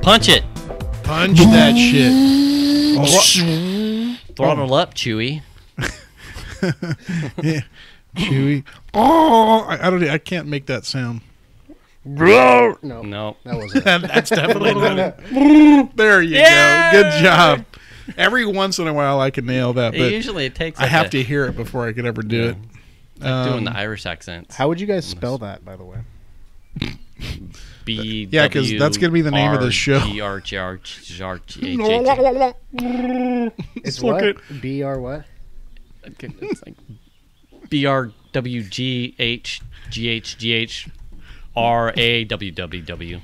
Punch it. Punch that shit. Oh. Throttle up, Chewy. Yeah. Chewy. Oh, I can't make that sound. No, No. that wasn't. That's definitely not it. There you go. Good job. Every once in a while I can nail that, but Usually it takes. I have to hear it before I could ever do it. Like doing the Irish accents. How would you guys spell that, by the way? Yeah, because that's going to be the name of the show. It's what? BR what? It's like BRWGHGHGHRAWWW.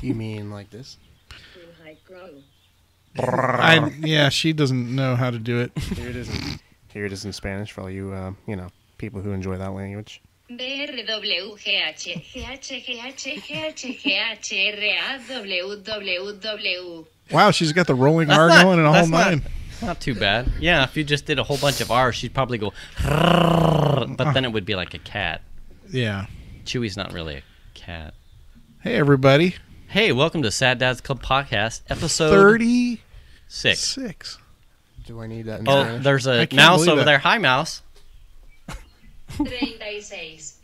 You mean like this? Yeah, she doesn't know how to do it. Here it is. Here it is in Spanish for all you, people who enjoy that language. Wow, she's got the rolling R going and a whole nine. Not too bad. Yeah, if you just did a whole bunch of R's, she'd probably go, but then it would be like a cat. Yeah. Chewy's not really a cat. Hey, everybody. Hey, welcome to Sad Dad's Club Podcast, episode 36. Do I need that in Oh, Spanish? there's a can't mouse believe over that. there. Hi, mouse. 36.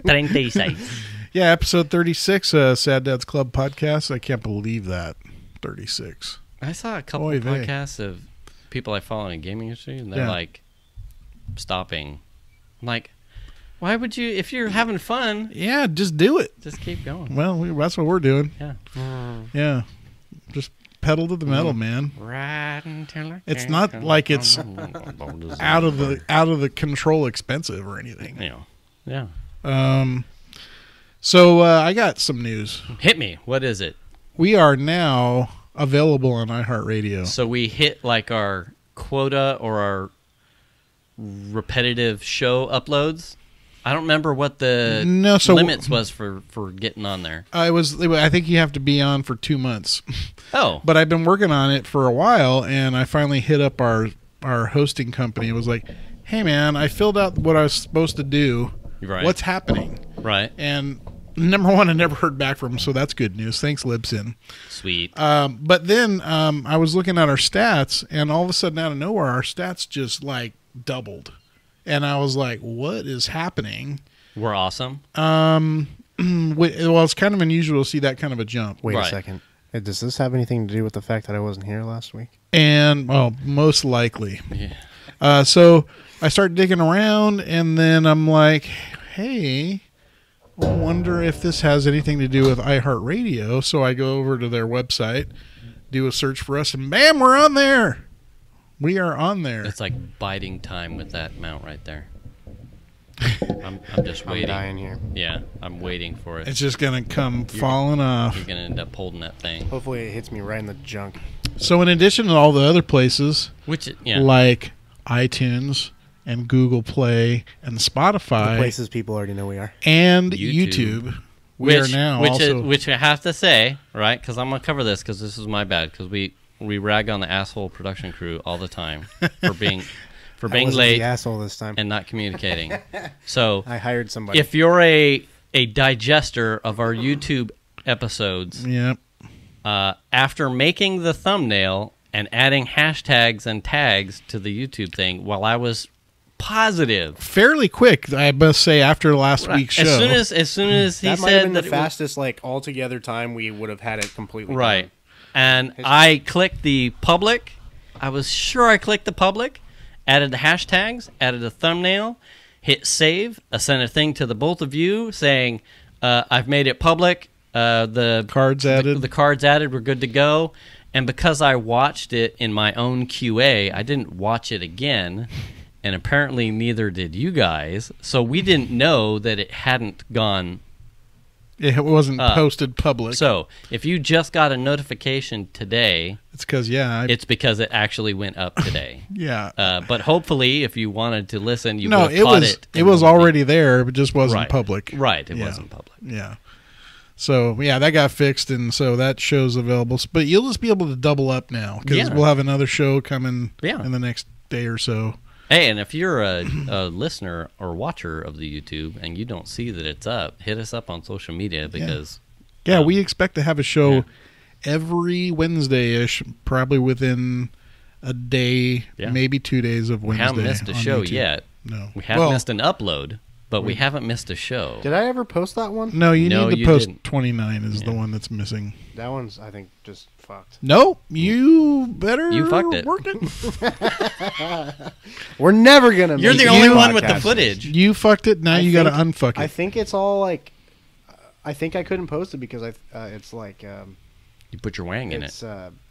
36. Yeah, episode 36, Sad Dad's Club Podcast. I can't believe that. 36. I saw a couple Oy of vey. podcasts of people I follow in the gaming industry, and they're Yeah. like stopping. I'm like, why would you? If you're having fun, Yeah, just do it. just keep going. Well, that's what we're doing. Yeah. Yeah. Just pedal to the metal, man. Right until I It's can't not go like it's on. out of the control expensive or anything. Yeah. So I got some news. Hit me. What is it? We are now available on iHeartRadio. So we hit like our quota or our repetitive show uploads. I don't remember what the limits was for getting on there. I think you have to be on for 2 months. Oh. But I've been working on it for a while, and I finally hit up our hosting company. It was like, hey, man, I filled out what I was supposed to do. Right. What's happening? Right. And number one, I never heard back from them, so that's good news. Thanks, Libsyn. Sweet. But then I was looking at our stats, and all of a sudden, out of nowhere, our stats just, like, doubled. And I was like, what is happening? We're awesome. Well, it's kind of unusual to see that kind of a jump. Wait Right. a second. Does this have anything to do with the fact that I wasn't here last week? And, well, most likely. Yeah. So I start digging around, and then I'm like, hey, I wonder if this has anything to do with iHeartRadio. So I go over to their website, do a search for us, and bam, we're on there. We are on there. It's like biding time with that mount right there. I'm just waiting. I'm dying here. Yeah, I'm waiting for it. It's just going to come falling off. You're going to end up holding that thing. Hopefully it hits me right in the junk. So in addition to all the other places, Which, yeah. like iTunes and Google Play and Spotify The places people already know we are. and YouTube. YouTube, we are now also... Which I have to say, right, because I'm going to cover this because this is my bad, because we rag on the asshole production crew all the time for being I wasn't late the asshole this time. and not communicating. So I hired somebody. if you're a digester of our YouTube episodes, Yep. after making the thumbnail and adding hashtags and tags to the YouTube thing, while I was positive, Fairly quick, I must say, after last week's show. as soon as he that might have said been that the it was- fastest, like, altogether time we would have had it completely right, done. and I clicked the public. I was sure I clicked the public, added the hashtags, added a thumbnail, hit save. I sent a thing to the both of you saying, I've made it public. The Cards added. The cards added. We're good to go. And because I watched it in my own QA, I didn't watch it again. And apparently neither did you guys. So we didn't know that it hadn't gone. It wasn't posted public. So if you just got a notification today, it's because, it's because it actually went up today. yeah. But hopefully, if you wanted to listen, you No, would have caught it. it was already there, but just wasn't Right. public. Right, it Yeah. wasn't public. Yeah. So, yeah, that got fixed, and so that show's available. But you'll just be able to double up now, because Yeah. we'll have another show coming Yeah. in the next day or so. Hey, and if you're a listener or watcher of the YouTube and you don't see that it's up, hit us up on social media because Yeah, we expect to have a show every Wednesday-ish, probably within a day, maybe 2 days of Wednesday. We haven't missed a show YouTube. yet. No. We have missed an upload, but we haven't missed a show. Did I ever post that one? No, you need to post didn't. 29 is the one that's missing. That one's, I think, just fucked. No, you better fucked it. work it. We're never going to You're the only one with the footage. You fucked it, now you got to unfuck it. I think it's all like... I think I couldn't post it because it's like... You put your wang in it. It's,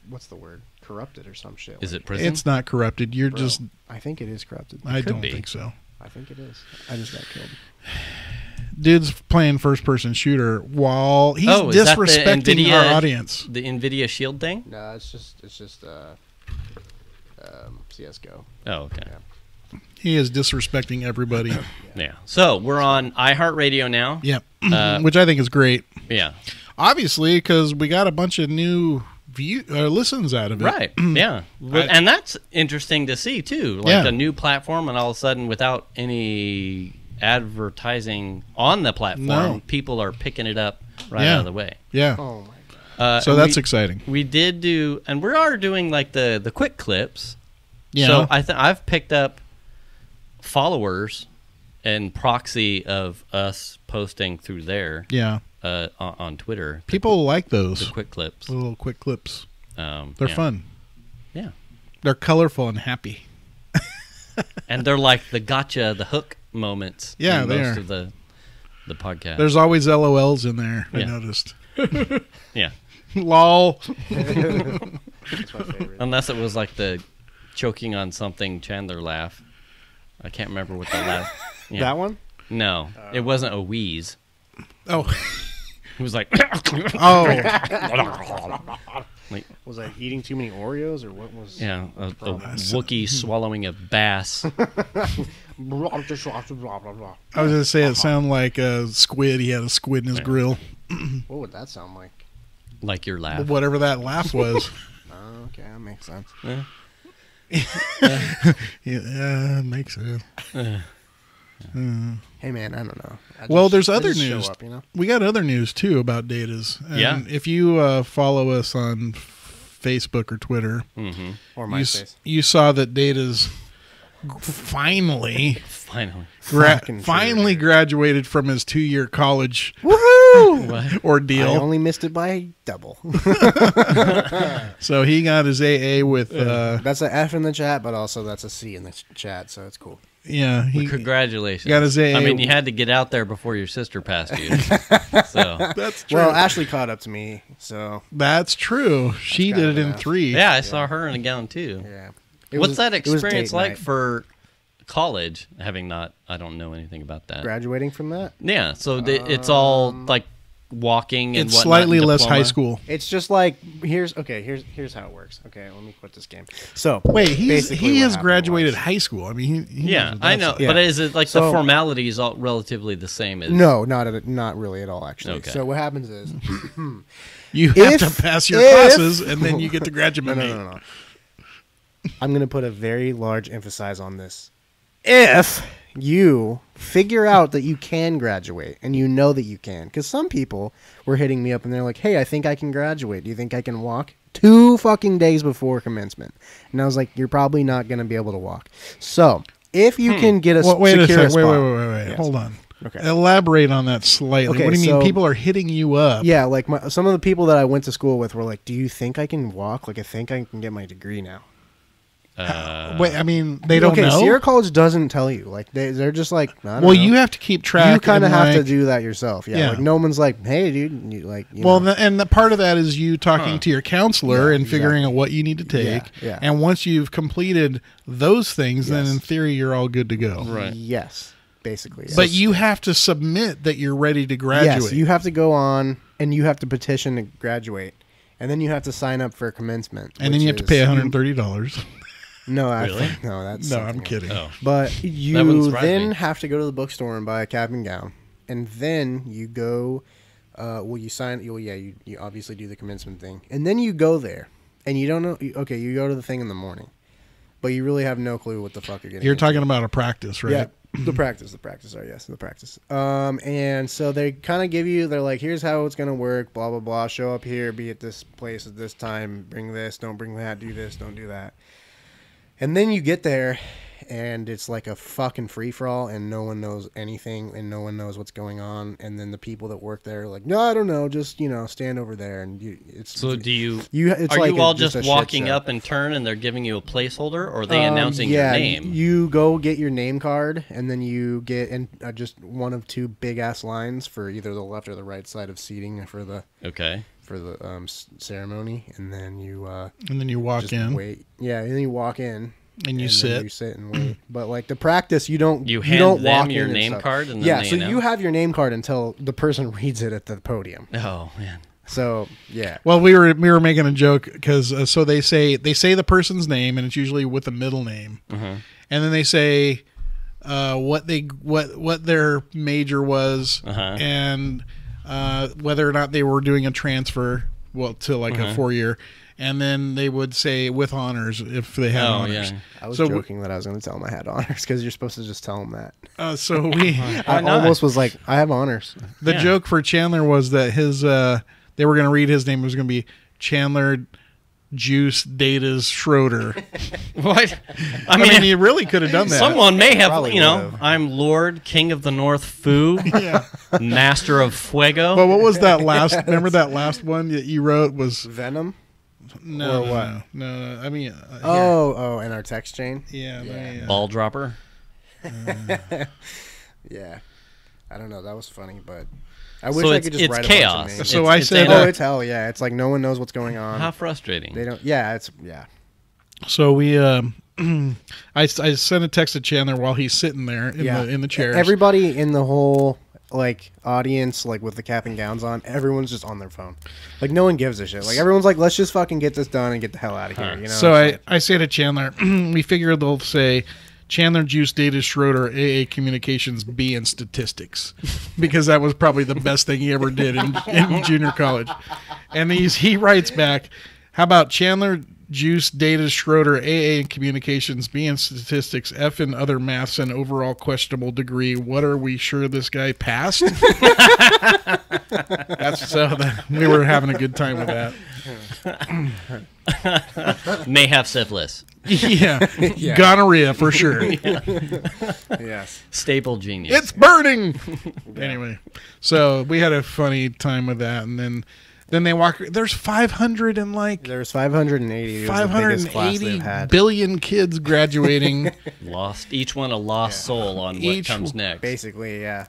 what's the word? Corrupted or some shit. Is it prison? It's not corrupted. You're just... I think it is corrupted. I don't think so. I think it is. I just got killed. Dude's playing first-person shooter while he's is that the disrespecting our audience. The NVIDIA Shield thing? No, it's just CS:GO. Oh, okay. Yeah. He is disrespecting everybody. Yeah. So we're on iHeartRadio now. Yep. Which I think is great. Yeah. Obviously, because we got a bunch of new listens out of it. Right. Yeah. And that's interesting to see, too. Like a new platform, and all of a sudden, without any advertising on the platform, people are picking it up out of the way. Yeah. Oh, my God. So that's exciting. We did do, and we are doing like the quick clips. Yeah. So I've picked up followers and proxy of us posting through there. Yeah. On Twitter. People like those. The quick clips. The little quick clips. They're yeah. fun. Yeah. They're colorful and happy. And they're like the gotcha, the hook moments. Yeah, in they most are. of the podcast. There's always LOLs in there, I noticed. Yeah. Lol. That's my favorite. Unless it was like the choking on something Chandler laugh. I can't remember what the laugh. Yeah. That one? No, it wasn't a wheeze. Oh. He was like, Oh. like, Was I eating too many Oreos or what was... yeah, a Wookiee swallowing a bass. I was going to say it sounded like a squid. He had a squid in his grill. What would that sound like? Like your laugh. Whatever that laugh was. Oh, okay, that makes sense. Yeah, makes sense. Hey, man, I don't know. There's other news. Show up, you know? We got other news, too, about Datas. And Yeah. if you follow us on Facebook or Twitter, Or MySpace. you saw that Datas finally graduated from his 2-year college ordeal. I only missed it by double. So he got his AA with... That's an F in the chat, but also that's a C in the chat, so it's cool. Yeah, he Congratulations. got his AA. I mean, you had to get out there before your sister passed you. So That's true. Well, Ashley caught up to me, so... That's true. She did it in enough. 3. yeah, I saw her in a gown too. Yeah. What's that it was experience date like night. for college? I don't know anything about that. Graduating from that? Yeah, so it's all like walking and It's whatnot, slightly and less diploma. high school. It's just like here's how it works. Okay, let me quit this game. So Wait, basically he what has happened graduated was- high school. I mean, he Yeah, knows I that's know, it. but is it like the So- formalities all relatively the same as? No, not really at all. Actually. Okay. So what happens is You have If- to pass your if- classes, and then you get to graduate. no. I'm going to put a very large emphasis on this. If you figure out that you can graduate and you know that you can, because some people were hitting me up and they're like, hey, I think I can graduate. Do you think I can walk? 2 fucking days before commencement. And I was like, you're probably not going to be able to walk. So if you can get a Wait a secure second. spot. Wait. Yes. Hold on. Okay. Elaborate on that slightly. Okay, What do you so- mean? People are hitting you up. Yeah, like some of the people that I went to school with were like, do you think I can walk? Like, I think I can get my degree now. Wait, I mean, they don't know. Sierra College doesn't tell you. Like they're just like, I don't Well, know. you have to keep track. You kind of and, have to like- do that yourself. Yeah, Yeah. like no one's like, hey, dude, you, like. You Well, know. and the part of that is you talking to your counselor Yeah, and figuring exactly. out what you need to take. Yeah. And once you've completed those things, then Yes. in theory you're all good to go. Right. Yes, basically. Yes. But you have to submit that you're ready to graduate. Yes, you have to go on and you have to petition to graduate, and then you have to sign up for commencement, and then you have to pay $130. No, Really? no, that's No, something I'm else. kidding. Oh. But That wouldn't you surprise then me. have to go to the bookstore and buy a cap and gown, and then you go. You sign. You obviously do the commencement thing, and then you go there, and you don't know. Okay, you go to the thing in the morning. but you really have no clue what the fuck you're getting. You're into. talking about a practice, right? Yeah, the practice. And so they kind of give you, they're like, here's how it's going to work, blah, blah, blah. Show up here, be at this place at this time, bring this, don't bring that, do this, don't do that. And then you get there, and it's like a fucking free-for-all, and no one knows anything, and no one knows what's going on. And then the people that work there are like, no, I don't know, just, stand over there. And it's So do you? it's are like you all just just a shit walking show. up in turn, and they're giving you a placeholder, or are they announcing yeah, your name? You go get your name card, and then you get in just one of two big-ass lines for either the left or the right side of seating for the ceremony, and then you walk just in. wait. Yeah, and then you walk in. And you then sit. You sit and wait. But like the practice, you don't. You You hand don't them walk your in name and stuff. card, and then yeah, they so announce? you have your name card until the person reads it at the podium. Oh man. So yeah. Well, we were making a joke because so they say the person's name, and it's usually with a middle name, and then they say what their major was, and whether or not they were doing a transfer, to like a 4-year. And then they would say with honors if they had honors. Yeah. I was joking that I was going to tell them I had honors because you're supposed to just tell them that. So we, I almost was like, I have honors. the joke for Chandler was that his they were going to read his name. It was going to be Chandler Juice Data's Schroeder. What? I mean, he really could have done that. Someone may have, Probably would've. I'm Lord, King of the North Fu, Master of Fuego. But what was that last? Remember that last one that you wrote was Venom? no, Or what? No. I mean, And our text chain? yeah. Ball dropper. Yeah. I don't know. That was funny, but I wish I could just it's write chaos. a bunch of names. So I said, It's hell, yeah. It's like no one knows what's going on. How frustrating. They don't. Yeah, yeah. So we, I sent a text to Chandler while he's sitting there in the chairs. Everybody in the whole audience, with the cap and gowns on, everyone's just on their phone. Like no one gives a shit. Like everyone's like, let's just fucking get this done and get the hell out of here. You know. So I say to Chandler, we figure they'll say Chandler Juice Data Schroeder AA Communications B in statistics because that was probably the best thing he ever did in junior college. And he writes back, how about Chandler Juice Data Schroeder AA in Communications B in statistics F in other maths and overall questionable degree. What are we sure this guy passed? We were having a good time with that. May have syphilis. Yeah. Gonorrhea for sure. Yes. Staple genius. It's burning. Anyway, so we had a funny time with that, and then they walk. There's 500 and There's 580. It was the biggest class they've 580 had. billion kids graduating. Each one a lost soul on what comes next. Basically, yeah.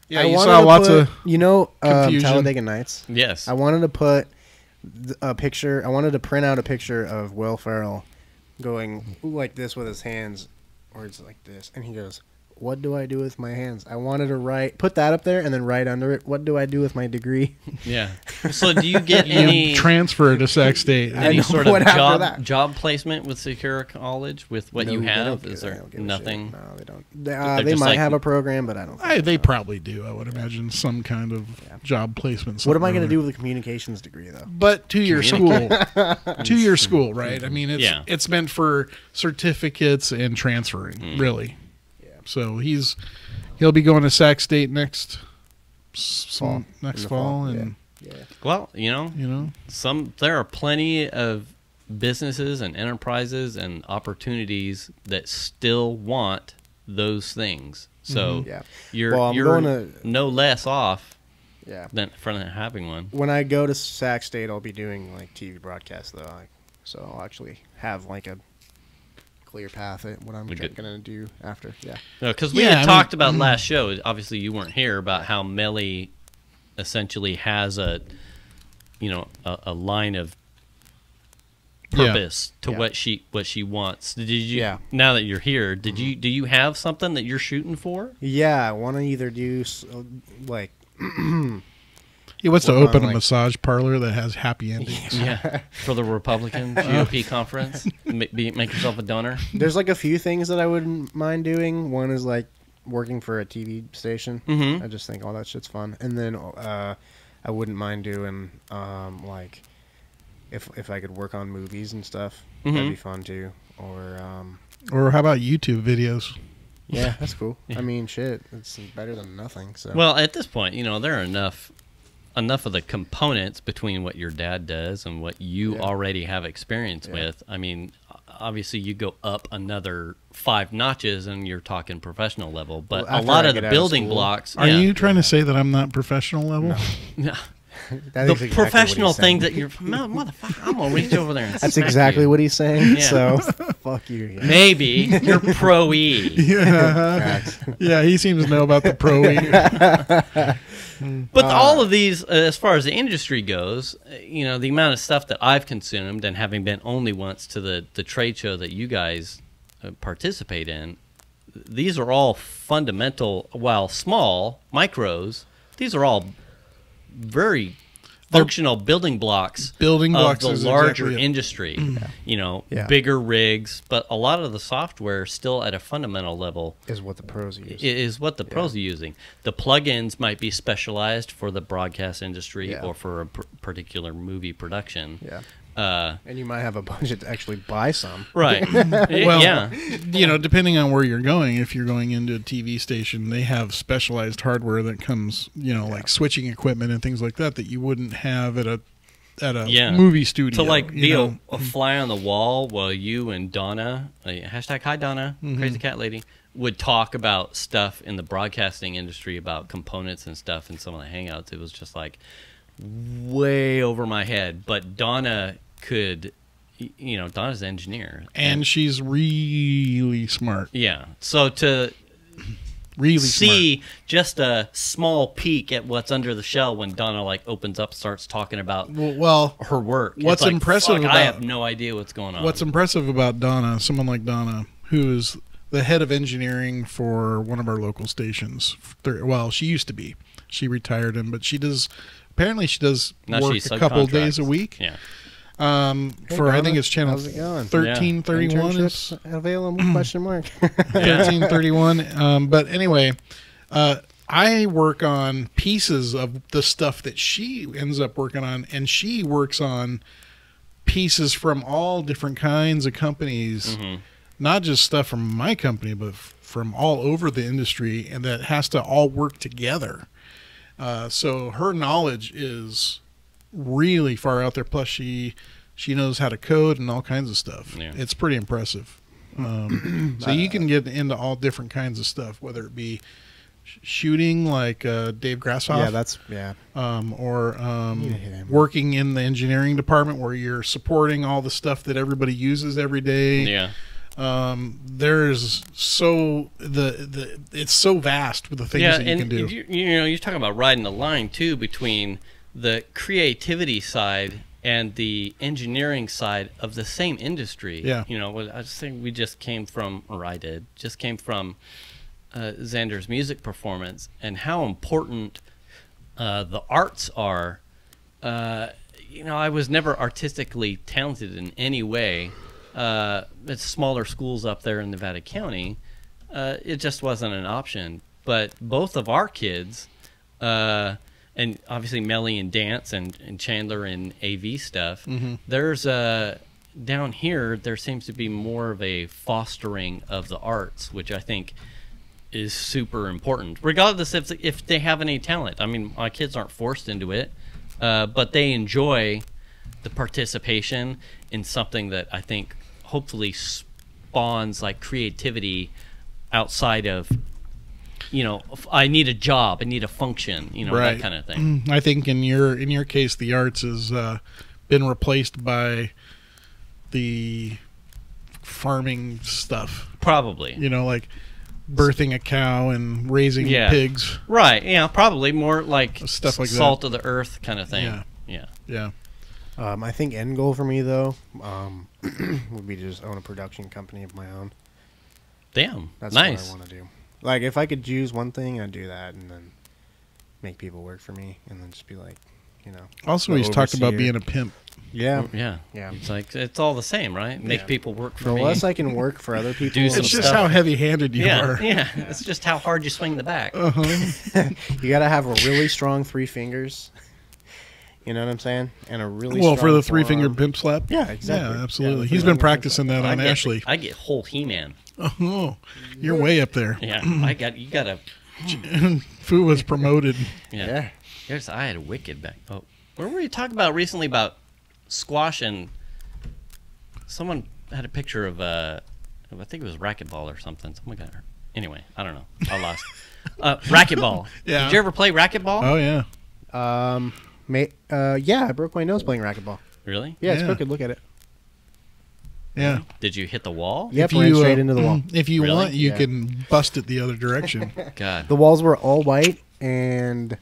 Yeah, you saw lots of confusion. Talladega Nights. Yes. I wanted to put a picture. I wanted to print out a picture of Will Ferrell going like this with his hands, or it's like this, and he goes, "What do I do with my hands?" I wanted to put that up there, and then right under it, "What do I do with my degree?" Yeah. So do you get any transfer to Sac State? any sort what of happened after that. job placement with Secure College with what No, you they have? don't Is give- there they don't give a nothing? shit. No, they don't. They're They just might like- have a program, but I don't. Think They so. probably do. I would imagine some kind of job placement. What am I going to something. do with a communications degree, though? But 2-year school, 2-year school, right? I mean, it's meant for certificates and transferring, really. Yeah. So he'll be going to Sac State next Fall. fall, In the and Yeah. Well, there are plenty of businesses and enterprises and opportunities that still want those things. So Yeah. you're Well, I'm you're going to- no less off Yeah. than from having one. When I go to Sac State, I'll be doing TV broadcasts though, so I'll actually have a clear path at what I'm going to do after. Yeah. Because we had talked about last show. Obviously, you weren't here about how Melly essentially has a line of purpose to what she wants. Did you? Yeah. Now that you're here, do you have something that you're shooting for? Yeah, I want to either do he wants to Work on, open a like- massage parlor that has happy endings. Yeah. For the Republican GOP conference, make yourself a donor. There's a few things that I wouldn't mind doing. One is working for a TV station. Mhm. I just think all that shit's fun. And then I wouldn't mind doing if I could work on movies and stuff, Mm-hmm. that'd be fun too. Or how about YouTube videos? Yeah, that's cool. Yeah. I mean, shit, it's better than nothing. So Well, at this point, there are enough of the components between what your dad does and what you already have experience with. I mean, obviously you go up another 5 notches and you're talking professional level, but Well, a after lot I of the get out of building school. blocks Are you trying to say that I'm not professional level? No. That The is exactly what professional he's thing saying. that you're motherfucker, I'm gonna reach over there and That's smack exactly you. what he's saying. Yeah. So fuck you. Yeah. Maybe you're pro E. Yeah, Facts. yeah. He seems to know about the pro. But all of these, as far as the industry goes, the amount of stuff that I've consumed, and having been only once to the trade show that you guys participate in, these are all fundamental, while small, micros, these are all very functional building blocks Building of blocks the is larger exactly it. industry. Yeah. Bigger rigs, but a lot of the software still at a fundamental level Is what the pros use. is what the pros are using. The plugins might be specialized for the broadcast industry Yeah. or for a particular movie production. Yeah. Uh, And you might have a budget to actually buy some. right. Well, yeah. Depending on where you're going, if you're going into a TV station, they have specialized hardware that comes, like switching equipment and things like that you wouldn't have at a movie studio. To be a fly on the wall while you and Donna, hashtag hi Donna, crazy cat lady, would talk about stuff in the broadcasting industry about components and stuff in some of the hangouts. It was just like way over my head. But Donna could, Donna's an engineer. and she's really smart. Yeah. So to Really see just a small peek at what's under the shell when Donna opens up, starts talking about smart. Well, her work. It's what's like, impressive fuck, about- I have no idea what's going on. what's impressive about Donna, someone like Donna, who is the head of engineering for one of our local stations. Well, she used to be. She retired but she does. Apparently, she does Now work she a couple days a subcontracts. week. Yeah. For I Donna, think it's channel how's it going? 1331 is Internships available? Question mark. 1331. But anyway, I work on pieces of the stuff that she ends up working on, and she works on pieces from all different kinds of companies, not just stuff from my company, but from all over the industry, and that has to all work together. So her knowledge is really far out there. Plus, she knows how to code and all kinds of stuff. Yeah. It's pretty impressive. So you can get into all different kinds of stuff, whether it be shooting like Dave Grassoff, or working in the engineering department where you're supporting all the stuff that everybody uses every day. Yeah. There's it's so vast with the things that you can do. You're talking about riding the line too between the creativity side and the engineering side of the same industry. Yeah. I just think we just came from, or I did, Xander's music performance and how important the arts are. I was never artistically talented in any way. At smaller schools up there in Nevada County, it just wasn't an option. But both of our kids, and obviously Melly in dance and Chandler in AV stuff, there's down here there seems to be more of a fostering of the arts, which I think is super important, regardless if they have any talent. I mean, my kids aren't forced into it, but they enjoy the participation in something that I think hopefully spawns creativity outside of, I need a job, I need a function, Right. that kind of thing. I think in your case, the arts has been replaced by the farming stuff. Probably. Like birthing a cow and raising Yeah. pigs. Right. Yeah. Probably more like Stuff like that. salt of the earth kind of thing. Yeah. Yeah. Yeah. I think end goal for me though would be to just own a production company of my own. Damn. That's nice. what I want to do. Like if I could choose one thing, I'd do that, and then make people work for me, and then just be like, Also, the he's talked about overseer. being a pimp. Yeah. Yeah. Yeah. It's it's all the same, right? Make Yeah. people work for The me. less I can work for other people, Do some It's the just stuff. how heavy-handed you yeah. are. Yeah. It's just how hard you swing the back. you gotta have a really strong 3 fingers. You know what I'm saying? And a really Well, for strong the three-finger forearm. pimp slap? Yeah, exactly. Yeah, absolutely. Yeah, He's been practicing that on Ashley. I get whole He-Man. Oh, you're way up there. Yeah, you got a. Fu was promoted. Yeah. I had a wicked back. Oh, what were you talking about recently about squash and someone had a picture of I think it was racquetball or something. Someone got hurt. Anyway, I don't know. I lost. Racquetball. Yeah. Did you ever play racquetball? Oh yeah. Yeah, I broke my nose playing racquetball. Really? Yeah, it's Yeah. crooked. Look at it. Yeah. Did you hit the wall? Yep, If ran you, straight into the wall. If you Really? want, you Yeah. can bust it the other direction. God. The walls were all white, and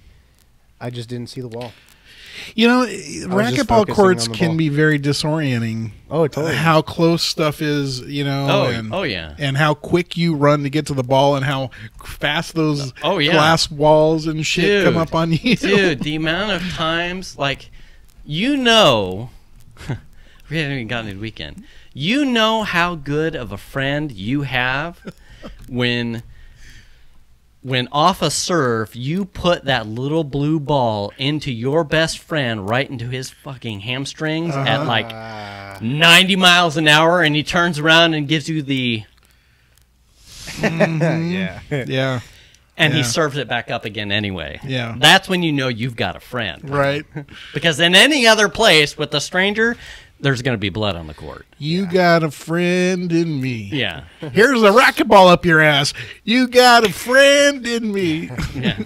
I just didn't see the wall. You know, just racquetball focusing courts on the can ball. be very disorienting. Oh, totally. How close stuff is, you know, Oh yeah. and how quick you run to get to the ball, and how fast those Oh, yeah. glass walls and shit Dude. come up on you. Dude, the amount of times, like, you know, we haven't even gotten to the weekend. You know how good of a friend you have when off a serve, you put that little blue ball into your best friend right into his fucking hamstrings at like 90 miles an hour, and he turns around and gives you the, Yeah. Yeah, and he Yeah. serves it back up again anyway. Yeah. That's when you know you've got a friend. right. Because in any other place with a stranger, there's going to be blood on the court. You got a friend in me. Yeah. Here's a racquetball up your ass. You got a friend in me. Yeah.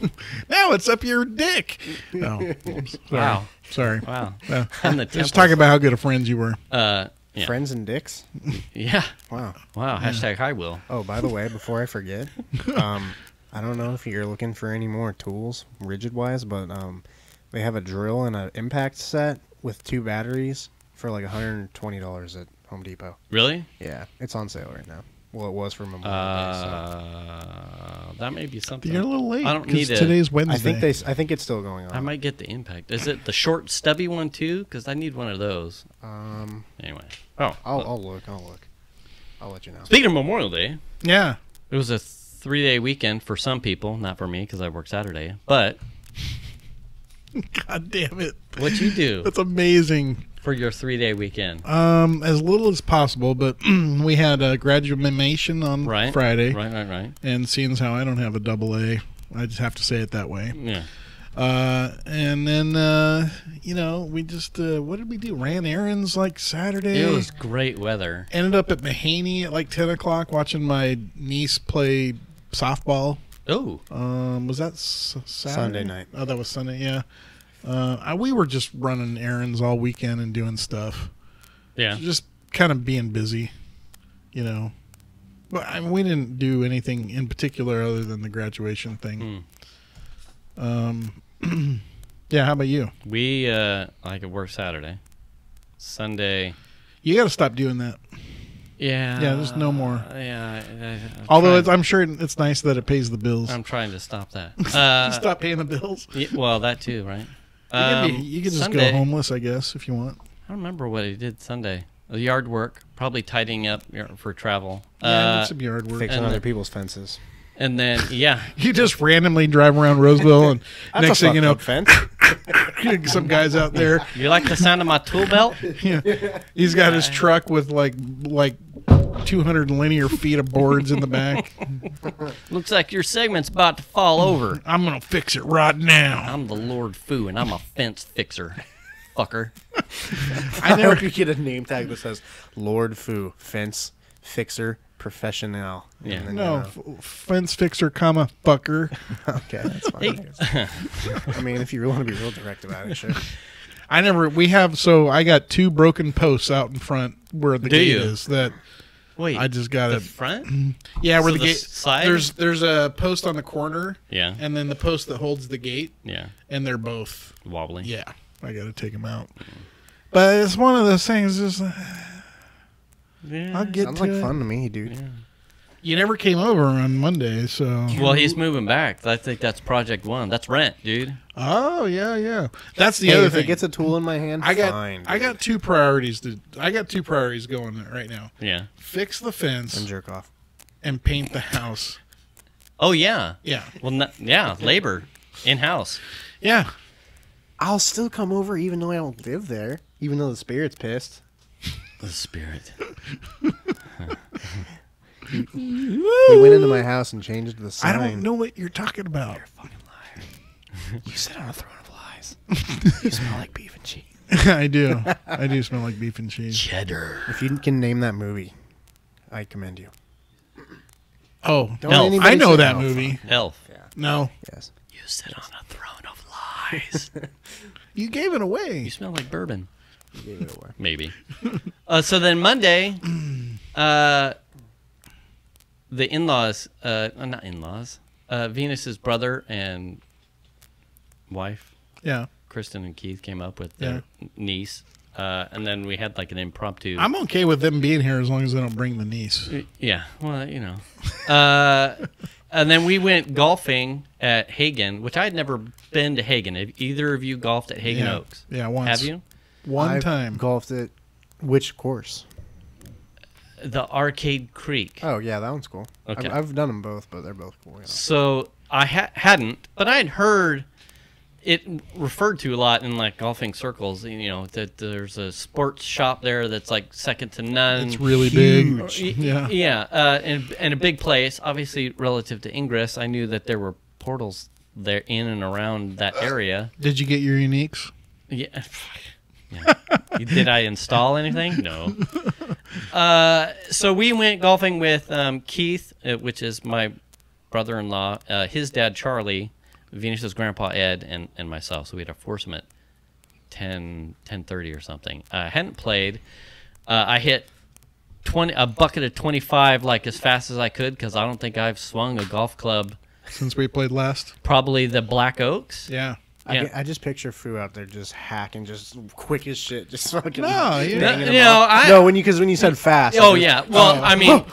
Now it's up your dick. Oh, oops. Wow. Sorry. Wow. Uh, And the Let's temples. talk about how good of friends you were. Yeah. Friends and dicks. Yeah. Wow. Wow. Hashtag I will. Oh, by the way, before I forget, I don't know if you're looking for any more tools, rigid-wise, but they have a drill and an impact set with 2 batteries for like $120 at Home Depot. Really? Yeah, it's on sale right now. Well, it was for Memorial Day. So. That may be something. You're a little late. I don't 'cause need it. today's Wednesday. I think it's still going on. I might get the impact. Is it the short, stubby one too? Because I need one of those. Anyway. Oh. I'll look. I'll let you know. Speaking of Memorial Day, Yeah. it was a 3-day weekend for some people. Not for me because I work Saturday. But God damn it. what'd you do That's amazing. for your 3-day weekend? As little as possible, but we had a graduation on Right. Friday. Right. And seeing as how I don't have a double A, I just have to say it that way. Yeah. And then, you know, we just, what did we do? Ran errands like Saturday. It was great weather. Ended up at Mahaney at like 10 o'clock watching my niece play softball. Oh. Was that Saturday? Sunday night. Oh, that was Sunday, yeah. We were just running errands all weekend and doing stuff. Yeah. Just kind of being busy, you know. But I mean, we didn't do anything in particular other than the graduation thing. Yeah, how about you? We I could work Saturday. Sunday. You got to stop doing that. Yeah. Yeah, there's no more. Yeah. Although I'm sure it's nice that it pays the bills. I'm trying to stop that. Stop paying the bills. Yeah, well, that too, right? You can just Sunday, go homeless, I guess, if you want. I don't remember what he did Sunday. The yard work, probably tidying up for travel. Yeah, that's some yard work. Fixing and other the- people's fences. And then, yeah. You just randomly drive around Roseville, and That's next a thing you know, fucked up fence. some guy's out there. You like the sound of my tool belt? Yeah, he's got his truck with like 200 linear feet of boards in the back. Looks like your segment's about to fall over. I'm gonna fix it right now. I'm the Lord Foo, and I'm a fence fixer. Fucker. I hope you get a name tag that says Lord Foo, fence fixer professional. Yeah. And then, No, fence fixer, comma fucker. okay, that's fine. I mean, if you want to be real direct about it, sure. I got 2 broken posts out in front where the Do gate you? is. That Wait, I just got the it. front? Yeah, where So the the gate. side? There's a post on the corner. Yeah. And then the post that holds the gate, Yeah. and they're both. Wobbly. Yeah, I got to take them out. But it's one of those things. Just Yeah. I'll get Sounds to like it. fun to me, dude. Yeah. You never came over on Monday, so. Well, he's moving back. I think that's Project 1. That's rent, dude. Oh yeah. That's the Hey, other if thing. it gets a tool in my hand, I got fine. I got 2 priorities going right now. Yeah. Fix the fence and jerk off. and paint the house. Oh, yeah. Yeah. Well, yeah, labor in-house. Yeah. I'll still come over even though I don't live there, even though the spirit's pissed. The spirit. He went into my house and changed the sign. I don't know what you're talking about. You're a fucking liar. You sit on a throne of lies. You smell like beef and cheese. I do. I do smell like beef and cheese. Cheddar. If you can name that movie, I commend you. Oh, Don't Elf. anybody I know say that Elf. movie. Elf. Yeah. No. Yes. You sit on a throne of lies. You gave it away. You smell like bourbon. You gave it away. Maybe. So then Monday, the in-laws, not in-laws, Venus's brother and wife, Yeah. Kristen and Keith, came up with their niece. And then we had like an impromptu. I'm okay with them being here as long as they don't bring the niece. Yeah, well, you know. And then we went golfing at Hagen, which I had never been to Hagen. Have either of you golfed at Hagen Yeah. Oaks? Yeah, once. Have you? One I've time. golfed at which course? The Arcade Creek. Oh, yeah, that one's cool. Okay. I've done them both, but they're both cool. You know. So I hadn't, but I had heard it referred to a lot in like golfing circles. You know that there's a sports shop there that's like second to none. It's really Huge. big. Yeah. Yeah, and a big place. Obviously, relative to Ingress, I knew that there were portals there in and around that area. Did you get your uniques? Yeah. Yeah. Did I install anything? No. So we went golfing with Keith, which is my brother-in-law, his dad Charlie, Venus's grandpa Ed, and myself. So we had a foursome at 10:30 or something. I hadn't played. I hit a bucket of 25 like as fast as I could because I don't think I've swung a golf club. Since we played last? Probably the Black Oaks. Yeah. Yeah. I just picture Fu out there just hacking, just quick as shit, just fucking. No, you- banging them You know, off. I- no, when you said fast. Oh yeah. Well, I mean,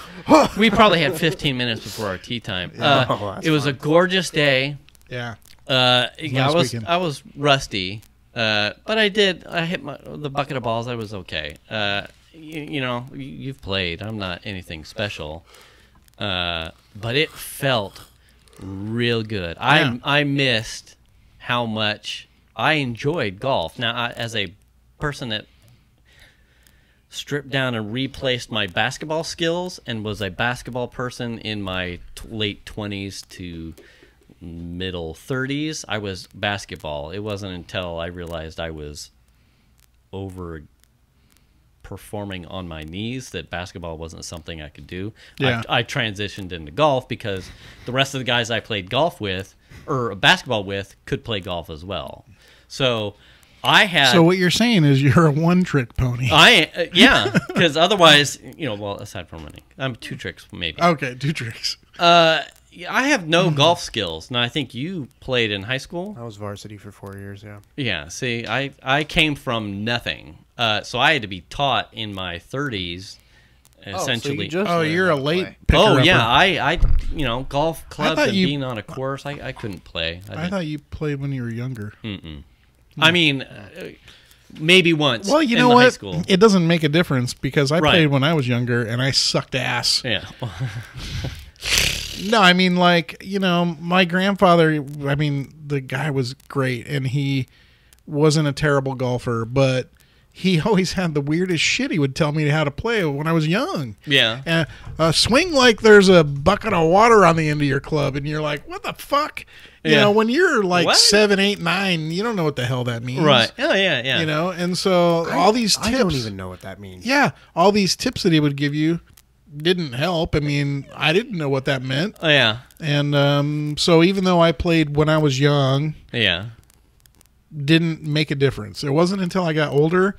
we probably had 15 minutes before our tea time. that's It was a gorgeous day. Yeah. Yeah, weekend. I was rusty, but I hit the bucket of balls. I was okay. You know, you've played. I'm not anything special, but it felt real good. Yeah. I missed how much I enjoyed golf. Now, as a person that stripped down and replaced my basketball skills and was a basketball person in my late 20s to middle 30s, I was basketball. It wasn't until I realized I was over performing on my knees that basketball wasn't something I could do. Yeah. I transitioned into golf because the rest of the guys I played golf with or basketball with could play golf as well. So I had. So what you're saying is you're a one-trick pony. Yeah, because otherwise, you know, well, aside from running, I'm two tricks maybe. Okay, two tricks. I have no golf skills. Now I think you played in high school. I was varsity for 4 years. Yeah. Yeah. See, I came from nothing, so I had to be taught in my 30s. Essentially. You're a late play. picker Oh upper. yeah, I you know, golf clubs thought and you- being on a course, I couldn't play. I thought you played when you were younger. I mean, maybe once. Well, you in know the high what? school. It doesn't make a difference because I Right. played when I was younger and I sucked ass. Yeah. No, I mean, like, you know, my grandfather, I mean, the guy was great and he wasn't a terrible golfer, but he always had the weirdest shit he would tell me how to play when I was young. Yeah. And swing like there's a bucket of water on the end of your club, and you're like, what the fuck? You Yeah. know, when you're like What? 7, 8, 9, you don't know what the hell that means. Right. Oh yeah, yeah. You know, and so all these tips. I don't even know what that means. Yeah, all these tips that he would give you didn't help. I mean, I didn't know what that meant. Oh yeah. And so even though I played when I was young, Yeah. didn't make a difference. It wasn't until I got older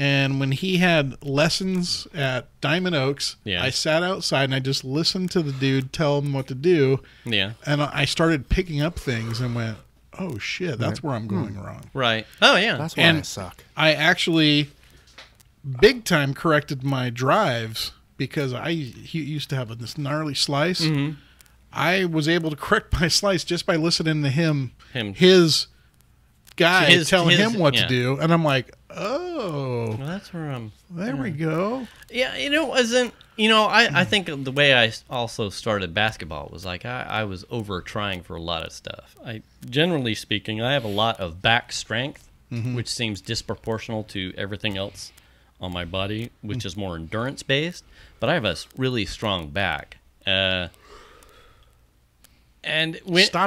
and when he had lessons at Diamond Oaks, Yeah. I sat outside and I just listened to the dude tell him what to do. Yeah. And I started picking up things and went, oh shit, that's where I'm going wrong. Right. Oh yeah. That's why And I suck. I actually big time corrected my drives because he used to have this gnarly slice. Mm-hmm. I was able to correct my slice just by listening to his guy His- telling his- him what yeah. to do, and I'm like, oh, go. Well, that's where I'm. There we go. Yeah, I think the way I also started basketball was like I was over trying for a lot of stuff. Generally speaking, I have a lot of back strength, which seems disproportional to everything else on my body, which is more endurance based. But I have a really strong back. Stop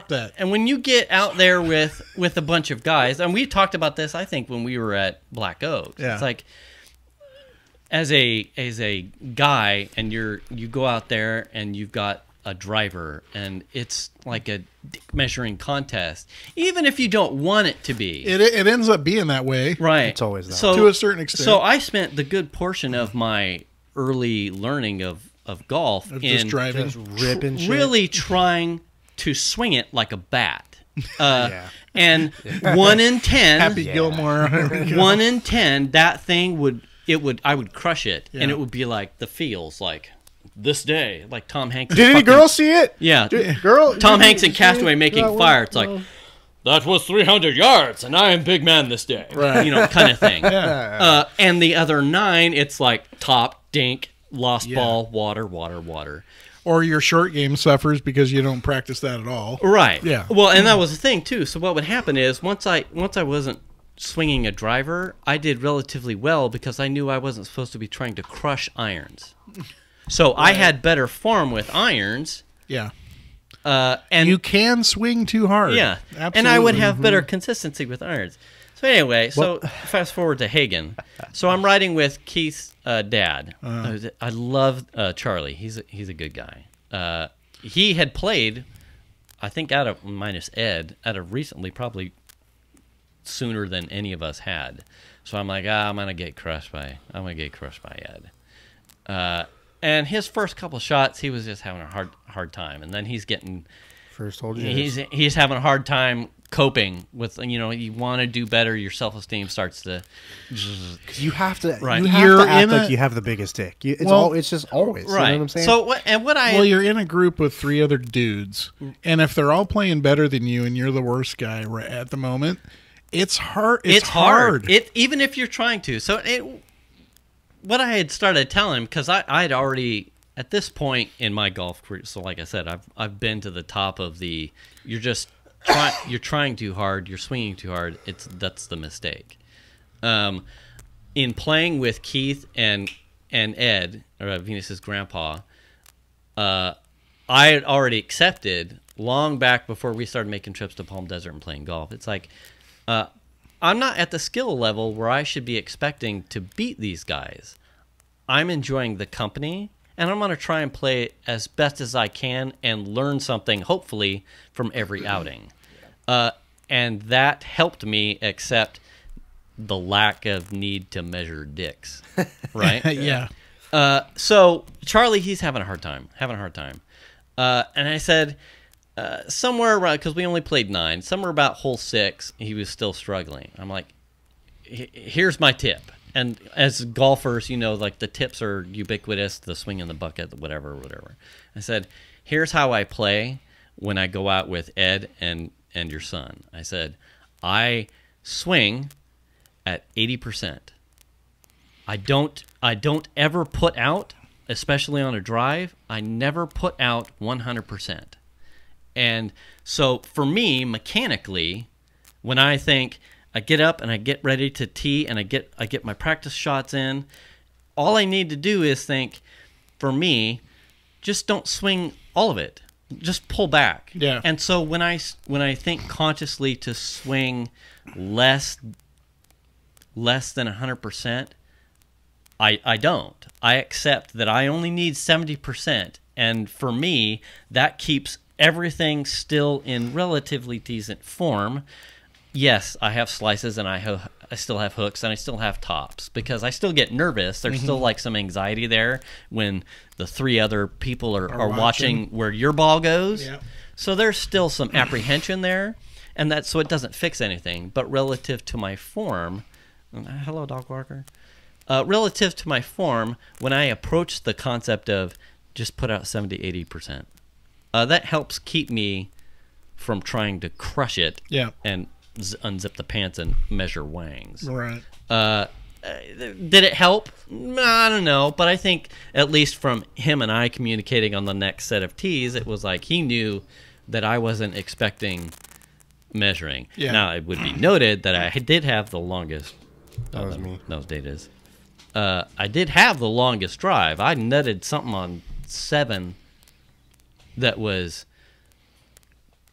that. And when you get out there with a bunch of guys, and we talked about this, I think, when we were at Black Oak. Yeah. It's like as a guy, and you go out there and you've got a driver, and it's like a dick measuring contest, even if you don't want it to be. It ends up being that way, Right. It's always that. So, to a certain extent. So I spent the good portion of my early learning of golf Of in just driving. Just ripping shit. really trying to swing it like a bat. Yeah. And 1 in 10, Happy Gilmore. 1 in 10, that thing I would crush it, Yeah. and it would be like the feels like this day, like Tom Hanks. Did any girls see it? Yeah, Girl, Tom did Hanks you in see Castaway it? making Yeah, fire. It's like, well, that was 300 yards, and I am big man this day. Right. Kind of thing. Yeah. And the other 9, it's like top, dink, lost Yeah. ball, water. Or your short game suffers because you don't practice that at all. Right. Yeah. Well, and that was the thing too. So what would happen is once I wasn't swinging a driver, I did relatively well because I knew I wasn't supposed to be trying to crush irons. So I had better form with irons. Yeah. And You can swing too hard. yeah, Absolutely. and I would have better consistency with irons. So anyway, fast forward to Hagen. So I'm riding with Keith's dad. I love Charlie. He's a good guy. He had played, I think, out of minus Ed, out of recently, probably sooner than any of us had. So I'm like, I'm gonna get crushed by Ed. And his first couple shots, he was just having a hard time, and then he's getting. First hold you. He's having a hard time coping with, you want to do better, your self-esteem starts to You have to. Right. You have You're to act in like a- you have the biggest dick. It's Well, it's just always. right. You know what I'm saying? So what I Well, you're in a group with 3 other dudes, and if they're all playing better than you and you're the worst guy right at the moment, it's hard. it's hard. Even if you're trying to. So what I had started telling him, because I had already at this point in my golf career. So like I said, I've been to the top of the. You're trying too hard. You're swinging too hard. That's the mistake. In playing with Keith and Ed, or Venus's grandpa, I had already accepted long back before we started making trips to Palm Desert and playing golf. It's like I'm not at the skill level where I should be expecting to beat these guys. I'm enjoying the company, and I'm going to try and play as best as I can and learn something, hopefully, from every outing. And that helped me accept the lack of need to measure dicks, right? Yeah. So Charlie, he's having a hard time. And I said, somewhere around, because we only played 9, somewhere about hole 6, he was still struggling. I'm like, here's my tip. And as golfers, like the tips are ubiquitous, the swing in the bucket, whatever. I said, here's how I play when I go out with Ed and your son. I said, I swing at 80%. I don't ever put out, especially on a drive, I never put out 100%. And so for me, mechanically, when I think I get up and I get ready to tee and I get my practice shots in, all I need to do is think, for me, just don't swing all of it. Just pull back. Yeah. And so when I think consciously to swing less than 100%, I don't. I accept that I only need 70%, and for me, that keeps everything still in relatively decent form. Yes, I have slices, and I still have hooks, and I still have tops, because I still get nervous. There's still like some anxiety there when the 3 other people are watching where your ball goes. Yeah. So there's still some apprehension there, and so it doesn't fix anything. But relative to my form, hello, dog walker. Relative to my form, when I approach the concept of just put out 70-80%, that helps keep me from trying to crush it Yeah. and unzip the pants and measure wangs. Right. Did it help? I don't know, but I think at least from him and I communicating on the next set of tees, it was like he knew that I wasn't expecting measuring. Yeah. Now, it would be noted that I did have the longest. That was me. Those datas. I did have the longest drive. I nutted something on 7 that was,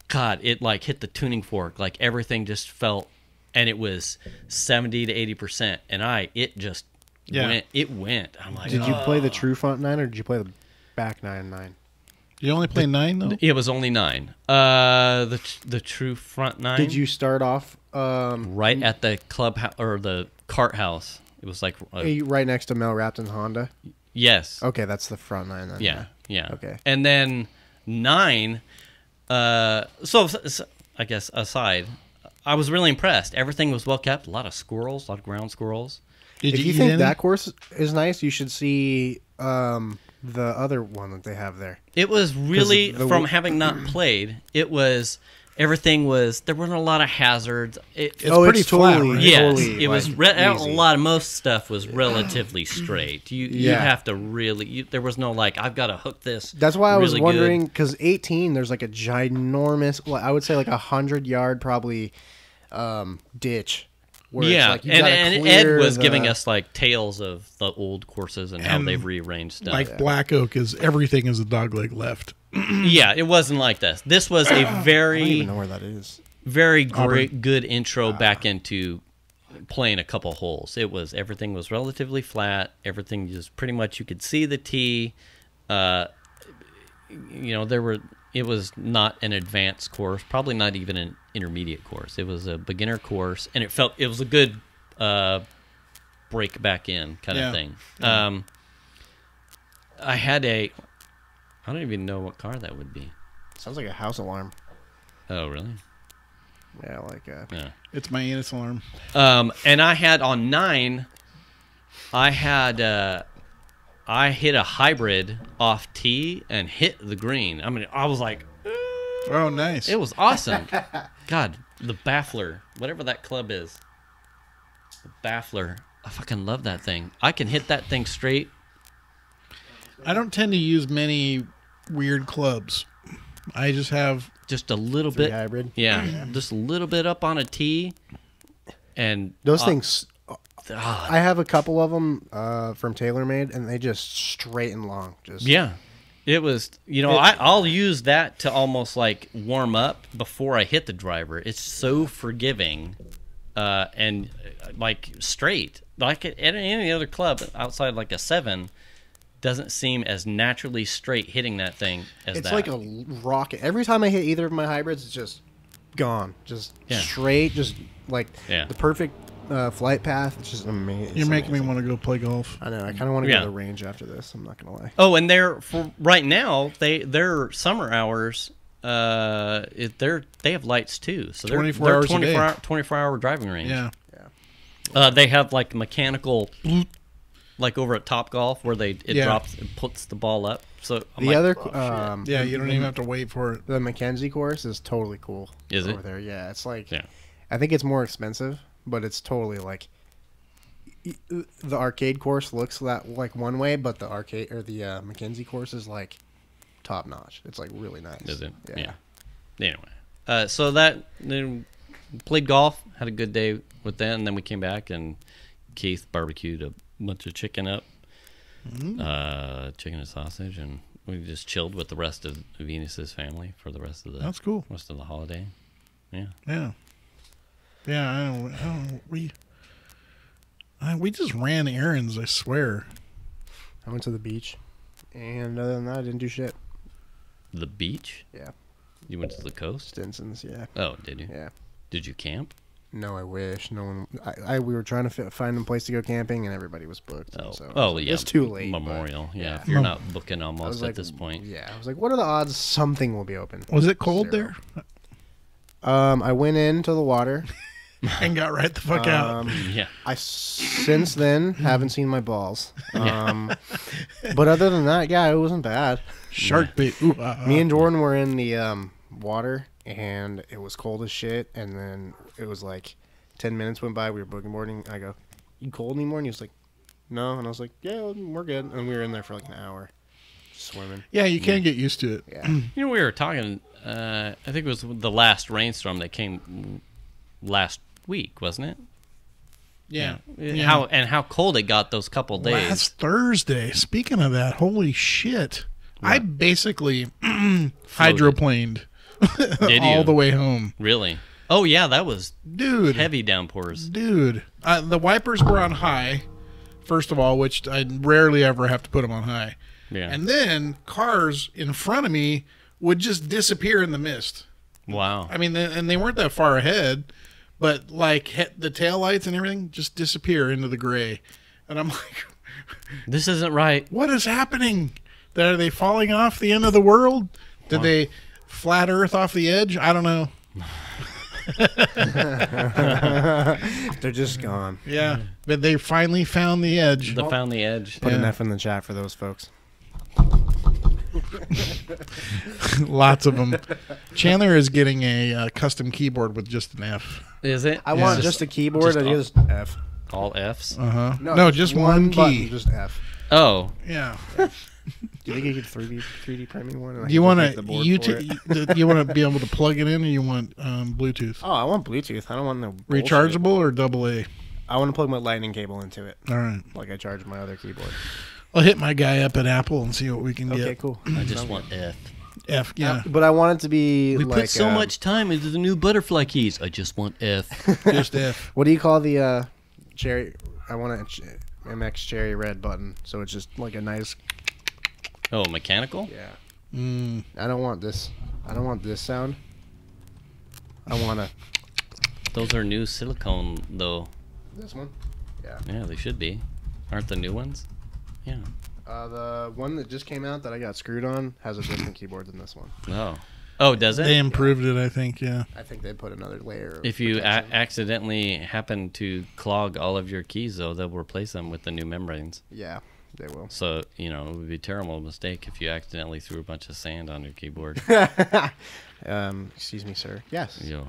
God, it like hit the tuning fork. Like everything just felt, and it was 70 to 80%, and it just went. It went. I'm like, Did you play the true front 9 or did you play the back 9? You only play 9 though. It was only 9. The true front 9. Did you start off right at the club or the cart house? It was like right next to Mel Rapton Honda? yes. Okay, that's the front 9 then. Yeah. Okay. And then 9. So I guess aside, I was really impressed. Everything was well kept. A lot of squirrels, a lot of ground squirrels. If you think that course is nice, you should see the other one that they have there. It was really, from having not played, it was, everything was, there weren't a lot of hazards. It's pretty flat, totally, right? Yes, totally, it was like, easy. most stuff was relatively straight. You have to really, there was no like, I've got to hook this. That's why I was really wondering, good. because 18, there's like a ginormous, well, I would say like 100-yard probably ditch. Where Yeah, it's like and Ed was giving us like tales of the old courses and how they've rearranged stuff. Like Black Oak is everything is a dogleg left. Yeah, it wasn't like this. This was a I don't very, even know where that is. very great, good intro back into playing a couple holes. Everything was relatively flat. Everything just pretty much you could see the tee. It was not an advanced course, probably not even an intermediate course. It was a beginner course, and it was a good break back in kind of thing. I don't even know what car that would be. Sounds like a house alarm. Oh, really? Yeah, like Yeah. It's my anus alarm. And I had on 9, I hit a hybrid off tee and hit the green. I mean, I was like, Oh, nice. it was awesome. God, the baffler, whatever that club is. The baffler. I fucking love that thing. I can hit that thing straight. I don't tend to use many weird clubs. I just have Just a little bit. hybrid. Yeah, just a little bit up on a tee. And Those things, I have a couple of them from TaylorMade, and they just straight and long. Just yeah. It was, I'll use that to almost like warm up before I hit the driver. It's so forgiving and like straight. Like at any other club outside like a 7 doesn't seem as naturally straight hitting that thing as it's that. like a rocket. Every time I hit either of my hybrids, it's just gone. Just straight, just like the perfect flight path. It's just amazing. You're making me want to go play golf. I know. I kind of want to go to the range after this. I'm not gonna lie. Oh, and for right now, their summer hours, they have lights too. So they're 24 hours a day. 24-hour driving range. Yeah. They have like mechanical, like over at Top Golf where it drops and puts the ball up. So you don't even have to wait for it. The Mackenzie course is totally cool. Is it? Over there? Yeah, it's like I think it's more expensive, but it's totally like the arcade course looks like one way, but the arcade or the Mackenzie course is like top notch. It's like really nice. Is it? Yeah. Anyway, so that then played golf, had a good day with that, and then we came back and Keith barbecued a bunch of chicken up, chicken and sausage, and we just chilled with the rest of Venus's family for the rest of the rest of the holiday. Yeah. We just ran errands, I swear. I went to the beach, and other than that, I didn't do shit. The beach? Yeah. You went to the coast? Stinson's, yeah. Oh, did you? Yeah. Did you camp? No, I wish. No one. We were trying to find a place to go camping, and everybody was booked. Yeah. It's too late. Memorial. Yeah. If you're not booking almost at this point. Yeah. I was like, what are the odds something will be open? Was it cold there? I went into the water. And got right the fuck out. Yeah. I since then haven't seen my balls. But other than that, yeah, it wasn't bad. Shark bait. Ooh, Me and Jordan were in the water, and it was cold as shit. And then it was like 10 minutes went by. We were boogie boarding. I go, "You cold anymore?" And he was like, "No." And I was like, "Yeah, we're good." And we were in there for like an hour, swimming. Yeah, you can get used to it. Yeah. You know, we were talking. I think it was the last rainstorm that came last week, wasn't it? Yeah. How cold it got those couple days. Last Thursday. Speaking of that, holy shit! I basically hydroplaned Did all you? the way home. Really? Oh yeah, that was Dude. heavy downpours. Dude. The wipers were on high, first of all, which I rarely ever have to put them on high. Yeah. And then cars in front of me would just disappear in the mist. Wow. I mean, and they weren't that far ahead, but like the taillights and everything just disappear into the gray. And I'm like, This isn't right. what is happening? Are they falling off the end of the world? Did they flat Earth off the edge? I don't know. They're just gone. Yeah, but they finally found the edge. They found the edge. Put an Yeah. F in the chat for those folks. Lots of them. Chandler is getting a custom keyboard with just an F. Is it? I want just a keyboard. I just F. all Fs. No, just one key. Button, just F. Oh, Yeah. Do you think you could 3D print me one? And I Do you can want take the board for it? you want to be able to plug it in, or you want Bluetooth? Oh, I want Bluetooth. I don't want no bullshit. Rechargeable or AA? I want to plug my lightning cable into it, All right. like I charge my other keyboard. I'll hit my guy up at Apple and see what we can Okay, get. cool. I just want F. F, yeah. But I want it to be We like put so much time into the new butterfly keys. I just want F. Just F. What do you call the cherry? I want a MX cherry red button, so it's just like a nice. Oh, mechanical? Yeah. Mm. I don't want this. I don't want this sound. I want Those are new silicone, though. this one. Yeah. Yeah, they should be. Aren't the new ones? Yeah. The one that just came out that I got screwed on has a different keyboard than this one. Oh. Oh, does it? They improved it, I think, yeah. I think they put another layer. Of If you protection. accidentally happen to clog all of your keys, though, they'll replace them with the new membranes. Yeah, they will. So, you know, it would be a terrible mistake if you accidentally threw a bunch of sand on your keyboard. Excuse me, sir. Yes. Yo.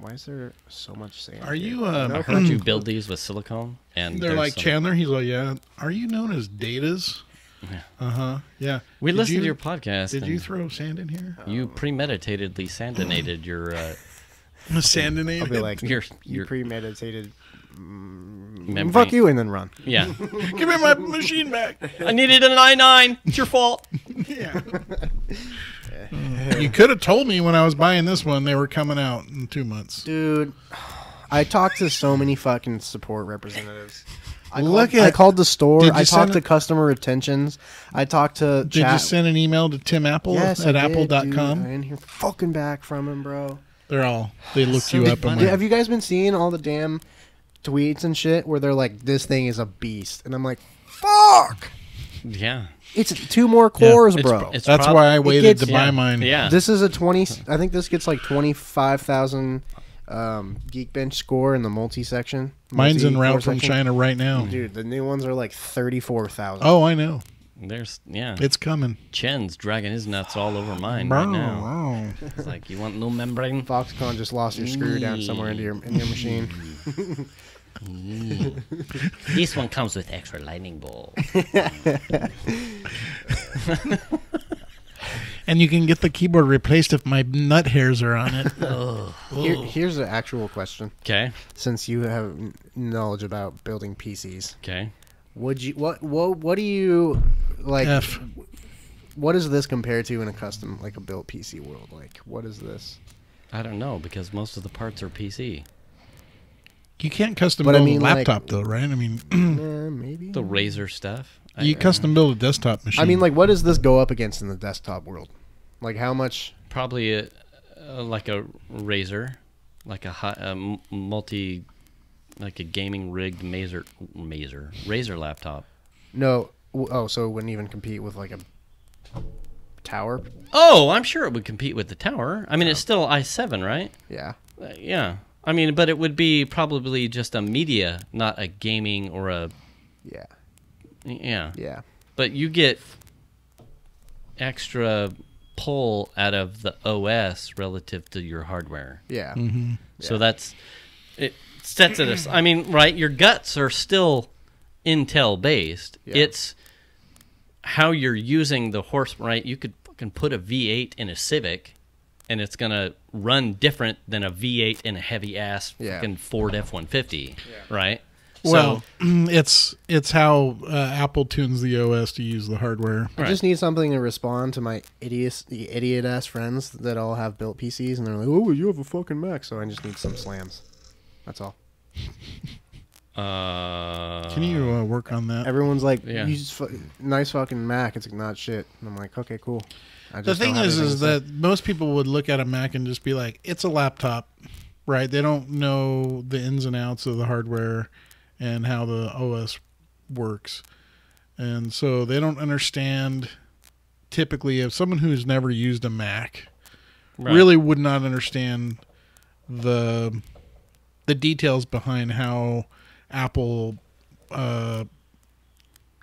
Why is there so much sand? Are here? you, I heard you build these with silicone. And They're there's like some- Chandler. He's like, yeah. Are you known as Datas? Yeah. Uh-huh. Yeah. We Did listened you- to your podcast. Did and you throw sand in here? You premeditatedly sandinated your Sandinated? I'll be like, your you premeditated. membrane. Fuck you, and then run. Yeah. Give me my machine back. I needed a 9.9. It's your fault. Yeah. You could have told me when I was buying this one they were coming out in 2 months. Dude, I talked to so many fucking support representatives. I called the store. Did you I talked send to it- customer retentions. I talked to Did you chat. send an email to Tim Apple Yes, at I did, dude. I apple.com? didn't hear fucking back from him, bro. They looked you up. And Dude, have went, you guys been seeing all the damn tweets and shit where they're like, "This thing is a beast," and I'm like, "Fuck!" Yeah. It's 2 more cores, bro. It's That's prob- why I waited gets- to buy yeah. mine. Yeah. This is a 20. I think this gets like 25,000 Geekbench score in the multi section. Mine's en Multi-core route from section. China right now. Dude, the new ones are like 34,000. Oh, I know. There's It's coming. Chen's dragging his nuts all over mine right now. It's like, you want no membrane? Foxconn just lost your screw down somewhere in your machine. This one comes with extra lightning bolt. And you can get the keyboard replaced if my nut hairs are on it. Here's the actual question. Okay. Since you have knowledge about building PCs, Okay. would you what do you like? F. What does this compare to in a custom, like a built PC world? Like, what is this? I don't know, because most of the parts are PC. You can't custom But I build mean, a like- laptop, though, right? I mean, Maybe. The Razer stuff. you custom build a desktop machine. I mean, like, what does this go up against in the desktop world? Like, how much? Probably like a Razer, like a multi, like a gaming rigged Razer laptop. No. So it wouldn't even compete with like a tower. Oh, I'm sure it would compete with the tower. I mean, it's still i7, right? Yeah. Yeah. I mean, but it would be probably just a media, not a gaming or a. Yeah. Yeah. Yeah. But you get extra pull out of the OS relative to your hardware. Yeah. Mm-hmm. So that's it. sets it. I mean, right? Your guts are still Intel based. Yeah. It's how you're using the horse. Right? You could fucking put a V8 in a Civic, and it's gonna run different than a V8 in a heavy ass fucking Ford F-150. Right? Well, So, it's how Apple tunes the OS to use the hardware. I just need something to respond to my idiot ass friends that all have built PCs, and they're like, "Oh, you have a fucking Mac," so I just need some slams. That's all. Can you work on that? Everyone's like, Yeah. "You just nice fucking Mac." It's like, not shit. And I'm like, okay, cool. I The just thing don't have is anything to say. that most people would look at a Mac and just be like, it's a laptop, right? They don't know the ins and outs of the hardware and how the OS works. And so they don't understand, typically, if someone who's never used a Mac right. really would not understand the details behind how Apple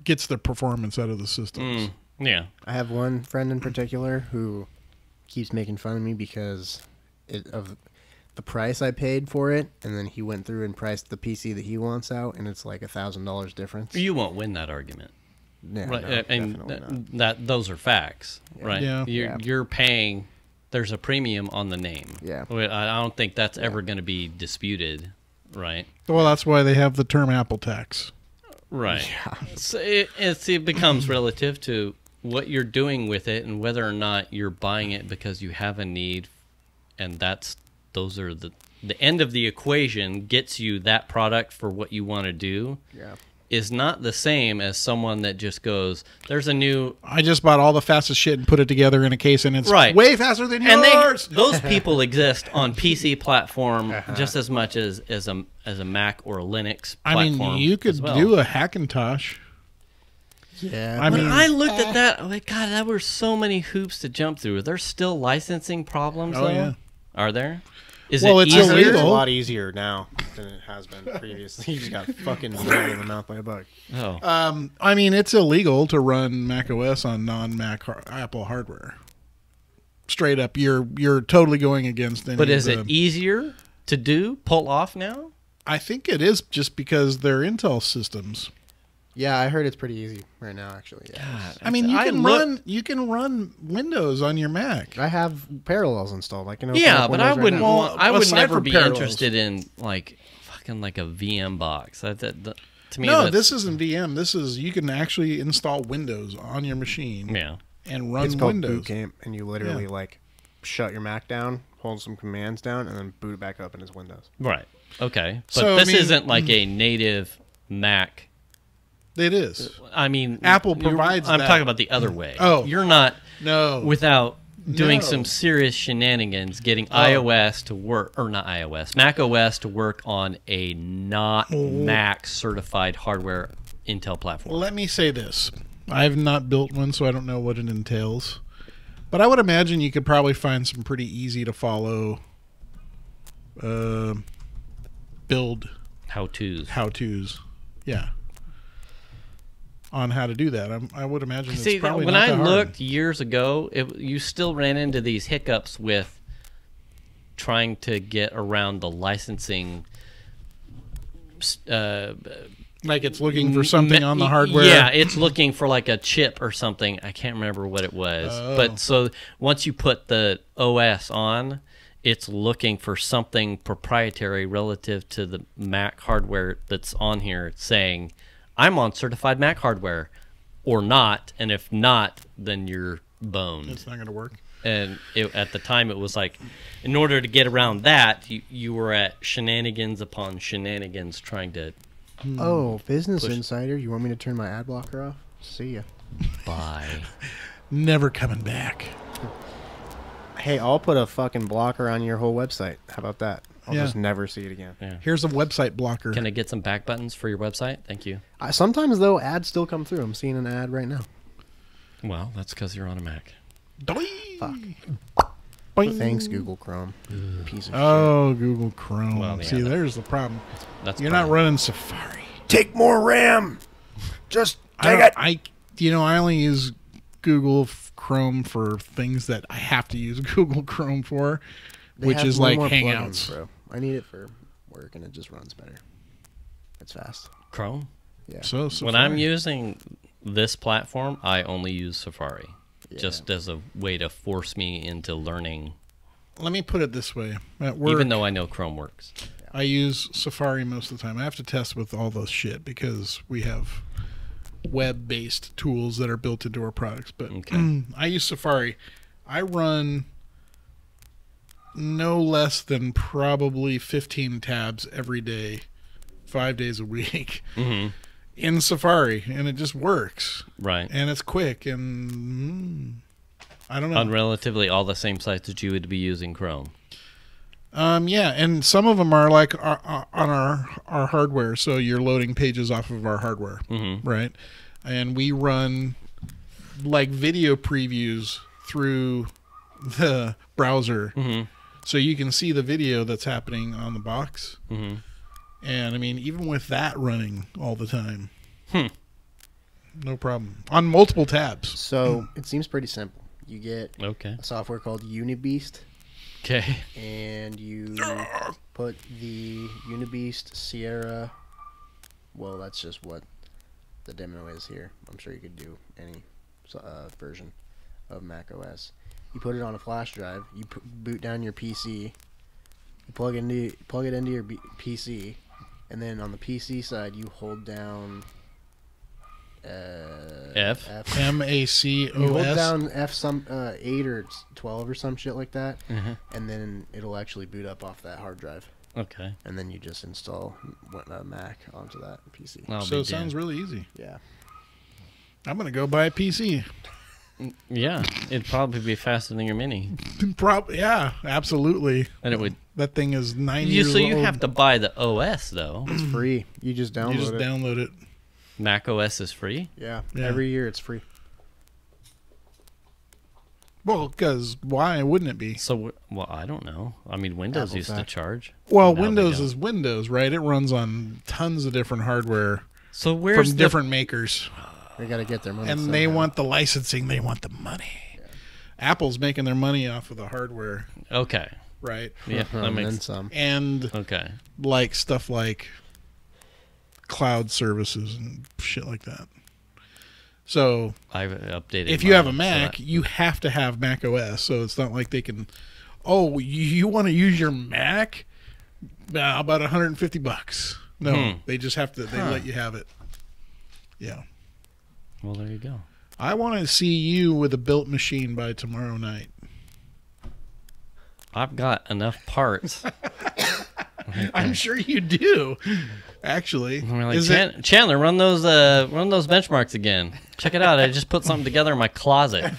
gets the performance out of the systems. Yeah. I have one friend in particular who keeps making fun of me because of the price I paid for it, and then he went through and priced the PC that he wants out, and it's like $1,000 difference. You won't win that argument. Yeah, Right, no, and definitely not. that those are facts, right? Yeah. You're paying. There's a premium on the name. Yeah. I don't think that's ever going to be disputed, right? Well, that's why they have the term Apple tax. Right. So it becomes relative to what you're doing with it and whether or not you're buying it because you have a need, and those are the end of the equation gets you that product for what you want to do. Yeah. Is not the same as someone that just goes, there's a new... I just bought all the fastest shit and put it together in a case, and it's Right. way faster than And yours. those people exist on PC platform just as much as a Mac or a Linux I platform. mean, you could as well. do a Hackintosh. Yeah. I When mean, I looked at that, I'm like, God, there were so many hoops to jump through. There's still licensing problems, Oh, though? yeah. Are there? Is Well, it it's easier? illegal. It's a lot easier now than it has been previously. You just got fucking nailed in the mouth by a bug. Oh. I mean, it's illegal to run Mac OS on non-Mac Apple hardware. Straight up, you're totally going against any. But of is it easier to pull off now? I think it is just because they're Intel systems. Yeah, I heard it's pretty easy right now, actually. Yeah. God, I mean, you can run Windows on your Mac. I have Parallels installed. I can open Yeah, up but I Windows right wouldn't. now. Well, I would aside never from be Parallels. interested in like fucking like a VM box. To me, No, that's, this isn't VM. This is you can actually install Windows on your machine yeah. and run It's called Windows. Boot Camp, and you literally like shut your Mac down, hold some commands down, and then boot it back up in his Windows. Right. Okay. But So, I this mean- isn't like a native Mac. It is. I mean, Apple provides I'm that. talking about the other way. Oh. You're not No. without doing No. some serious shenanigans getting iOS to work, or not iOS, Mac OS to work on a not Mac certified hardware Intel platform. Let me say this. I've not built one, so I don't know what it entails. But I would imagine you could probably find some pretty easy to follow build How-tos. how-tos. Yeah. On how to do that. I would imagine it's See, probably when not I that hard. looked years ago, you still ran into these hiccups with trying to get around the licensing. Like it's looking for something on the hardware. Yeah, it's looking for like a chip or something. I can't remember what it was. Oh. But so once you put the OS on, it's looking for something proprietary relative to the Mac hardware that's on here saying, I'm on certified Mac hardware or not. And if not, then you're boned. It's not going to work. And at the time, it was like, in order to get around that, you were at shenanigans upon shenanigans trying to Oh, Business Push. Insider. You want me to turn my ad blocker off? See ya. buy. Never coming back. Hey, I'll put a fucking blocker on your whole website. How about that? I'll Yeah. just never see it again. Yeah. Here's a website blocker. Can I get some back buttons for your website? Thank you. Sometimes, though, ads still come through. I'm seeing an ad right now. Well, that's because you're on a Mac. Doing. Fuck. Boing. Thanks, Google Chrome. Piece of Oh, Google Chrome. Well, yeah, See, that- there's the problem. That's You're not probably- running Safari. shit. Take more RAM. Just I only use Google Chrome for things that I have to use Google Chrome for, They which have is way like more Hangouts. plugins, bro. I need it for work, and it just runs better. It's fast. Chrome? Yeah. So When I'm using this platform, I only use Safari. Yeah. Just as a way to force me into learning, let me put it this way. At work, even though I know Chrome works. I use Safari most of the time. I have to test with all those shit because we have web-based tools that are built into our products. But I use Safari. I run no less than probably 15 tabs every day, 5 days a week in Safari, and it just works. Right. And it's quick, and I don't know. On relatively all the same sites that you would be using Chrome. Yeah, and some of them are like on our hardware, so you're loading pages off of our hardware, right? And we run like video previews through the browser, so you can see the video that's happening on the box. And I mean, even with that running all the time, no problem on multiple tabs. So it seems pretty simple. You get Okay. a software called Unibeast, Okay. and you put the Unibeast Sierra. Well, that's just what the demo is here. I'm sure you could do any version of Mac OS. You put it on a flash drive. You boot down your PC. You plug it into your PC, and then on the PC side, you hold down F? MACOS. You hold down F 8 or 12 or some shit like that, and then it'll actually boot up off that hard drive. Okay. And then you just install Mac onto that PC. So it sounds really easy. Yeah. I'm gonna go buy a PC. Yeah, it'd probably be faster than your Mini. Probably, yeah, absolutely. And it would. That thing is 9 years So old. you have to buy the OS though. It's free. You just download You just it. download it. Mac OS is free. Yeah. Yeah. Every year it's free. Well, because why wouldn't it be? So, well, I don't know. I mean, Windows Apple used to fact. charge. Well, Now they Windows don't. is Windows, right? It runs on tons of different hardware So where's from the different makers, They got to get their money. and they want the licensing. They want the money. Apple's making their money off of the hardware, Okay. right? Yeah, that and makes then some. And okay. like stuff like cloud services and shit like that. So I've updated. if you have a mine, Mac, so you have to have Mac OS. So it's not like they can. Oh, you want to use your Mac? About $150. No, they just have to. They let you have it. Yeah. well, there you go. I want to see you with a built machine by tomorrow night. I've got enough parts. I'm sure you do. Actually, I'm like, is it? Chandler, run those benchmarks again. Check it out. I just put something together in my closet.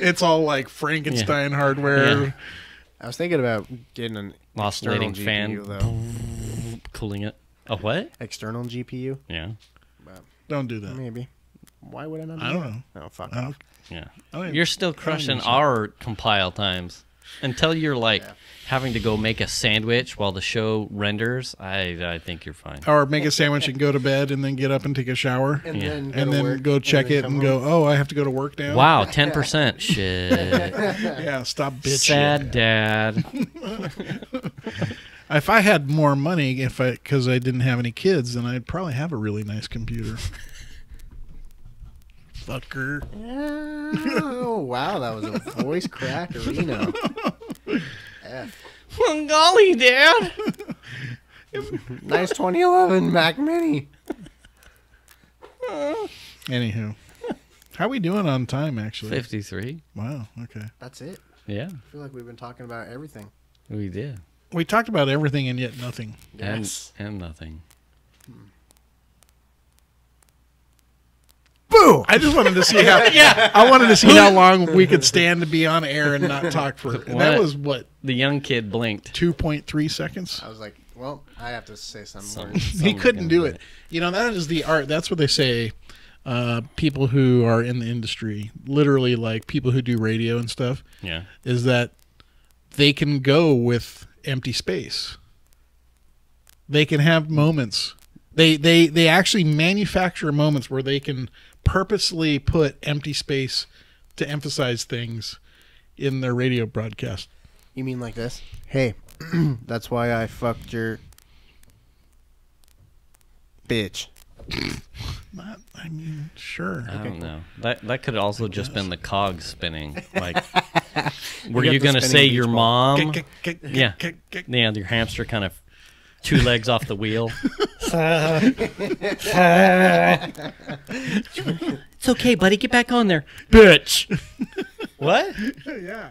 It's all like Frankenstein hardware. Yeah. I was thinking about getting an Oscillating external fan. GPU, though. Cooling it. A what? External GPU? Yeah. But Don't do that. maybe. Why would I not do I don't that? know. Oh, fuck I off. don't, Yeah. I don't even- You're still crushing our compile times until you're like having to go make a sandwich while the show renders. I think you're fine. or make a sandwich and go to bed and then get up and take a shower And Yeah. then, and then go check it and go, oh, I have to go to work now. Wow, 10%. Shit. Yeah, stop bitching. Sad dad. If I had more money, because I didn't have any kids, then I'd probably have a really nice computer. Fucker. Oh, wow, that was a voice crack, Reno. F. Golly, Dad. Nice 2011 Mac Mini. Anywho, how we doing on time? Actually, 53. Wow. Okay. That's it. Yeah, I feel like we've been talking about everything. we did. We talked about everything and yet nothing. Yes. And nothing. Boo! I just wanted to see how. Yeah, I wanted to see how long we could stand to be on air and not talk for. And that was what The young kid blinked. 2.3 seconds. I was like, well, I have to say some Some- words. He someone's couldn't gonna do it. You know, that is the art. That's what they say. People who are in the industry, literally like people who do radio and stuff, Yeah. is that they can go with empty space. They can have moments. They actually manufacture moments where they can purposely put empty space to emphasize things in their radio broadcast. You mean like this? Hey, That's why I fucked your bitch. I mean, sure. I don't know. That could also just been the cogs spinning. Like, were got you the going to say spinning your beach ball. mom? Yeah. Yeah, your hamster kind of 2 legs off the wheel. It's okay, buddy. Get back on there. Bitch. What? Yeah.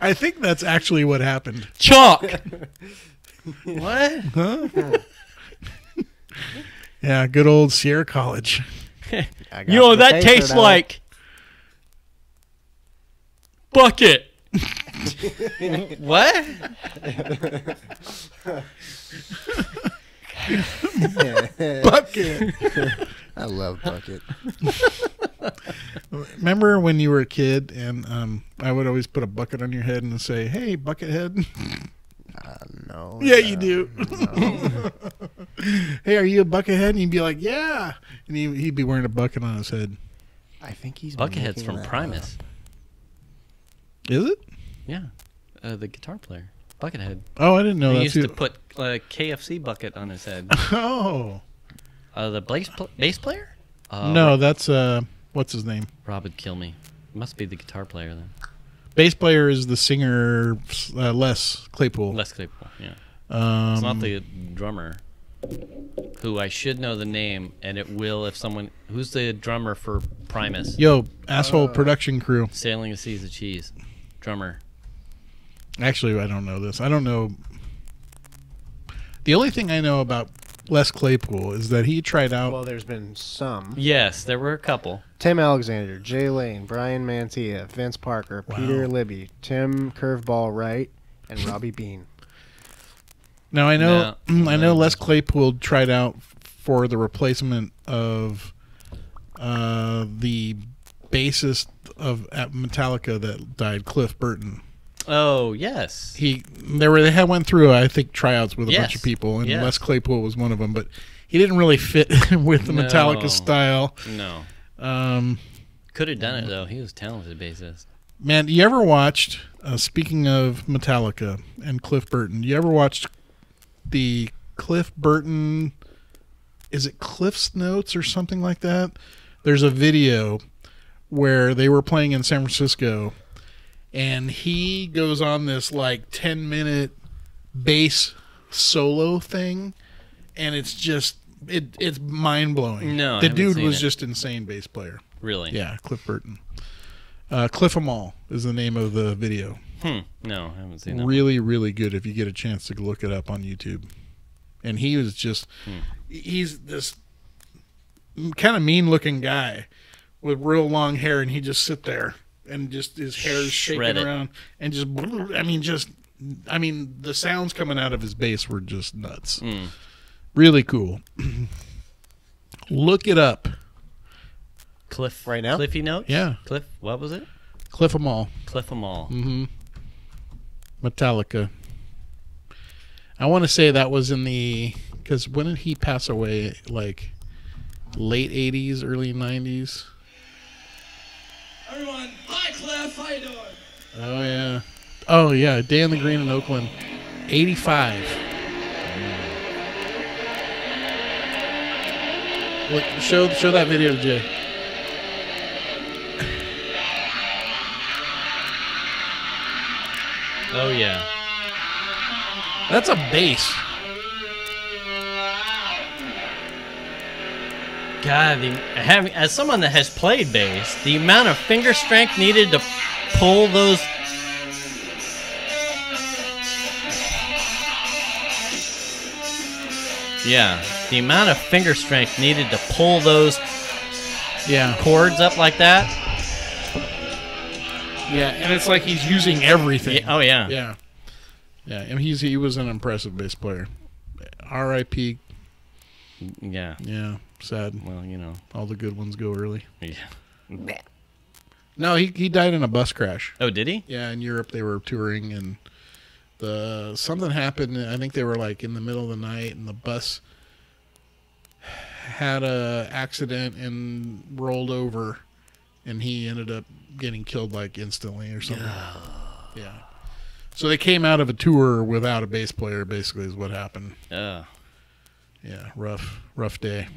I think that's actually what happened. Chalk. What? Huh? Yeah, good old Sierra College. You know, that tastes like bucket. What? Bucket. I love bucket. Remember when you were a kid and I would always put a bucket on your head and say, "Hey, Buckethead." No. Yeah, you do. No. Hey, are you a Buckethead? And you'd be like, "Yeah," and he'd be wearing a bucket on his head. I think he's Buckethead's making from that Primus. up. Is it? Yeah, the guitar player, Buckethead. Oh, I didn't know He that. used to put a KFC bucket on his head. Oh. The bass player? No, that's what's his name? Rob would kill me. Must be the guitar player then. Bass player is the singer Les Claypool. Les Claypool, yeah. It's not the drummer, who I should know the name, and it will if someone... Who's the drummer for Primus? Yo, asshole production crew. Sailing the Seas of Cheese. Drummer. Actually, I don't know this. I don't know. The only thing I know about Les Claypool is that he tried out. Well, there's been some. Yes, there were a couple. Tim Alexander, Jay Lane, Brian Mantilla, Vince Parker, Peter Libby, Tim Curveball Wright, and Robbie Bean. Now I know, No. I know Les Claypool tried out for the replacement of the bassist at Metallica that died, Cliff Burton. Oh, yes. They went through, I think, tryouts with a bunch of people, and Les Claypool was one of them, but he didn't really fit with the Metallica style. No. Could have done it, though. He was a talented bassist. Man, you ever watched, speaking of Metallica and Cliff Burton, you ever watched the Cliff Burton, is it Cliff's Notes or something like that? There's a video where they were playing in San Francisco, and he goes on this like 10-minute bass solo thing, and it's just it's mind-blowing. No, the dude was just insane bass player. Really? Yeah, Cliff Burton. Cliff 'em All is the name of the video. No, I haven't seen that. Really, really good if you get a chance to look it up on YouTube. And he was just, he's this kind of mean-looking guy with real long hair, and he just sit there and just his hair is shaking around and just, I mean, the sounds coming out of his bass were just nuts. Really cool. Look it up. Cliff right now? Cliffy Notes? Yeah. Cliff, what was it? Cliff 'em All. Cliff 'em All. Mm-hmm. Metallica. I want to say that was in the, because when did he pass away? Like late 80s, early 90s? Everyone, hi Cliff, how you doing? Oh, yeah. Oh, yeah. Day in the Green in Oakland. 85. Look, show that video to Jay. Oh, yeah. That's a bass. God, as someone that has played bass, the amount of finger strength needed to pull those... Yeah, the amount of finger strength needed to pull those chords up like that. Yeah, and it's like he's using everything. Yeah, oh, yeah. Yeah. Yeah, and he was an impressive bass player. R.I.P. Yeah. Yeah, sad. Well, you know. All the good ones go early. Yeah. No, he died in a bus crash. Oh, did he? Yeah, in Europe they were touring, and something happened. I think they were like in the middle of the night, and the bus had a accident and rolled over, and he ended up getting killed like instantly or something. Yeah. So they came out of a tour without a bass player, basically, is what happened. Yeah. Rough day.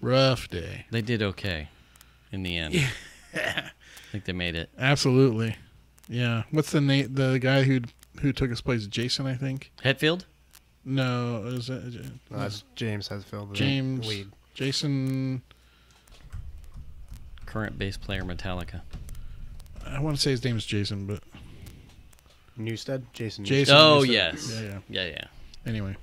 Rough day. They did okay in the end. I think they made it. Absolutely. Yeah. What's the name? The guy who took his place? Jason, I think. Hetfield? No, is that That's James Hetfield. James Lead. Jason? Current bass player, Metallica. I want to say his name is Jason, but Newstead? Jason. Jason. Oh, Newsted. yes. Yeah. Yeah. Anyway,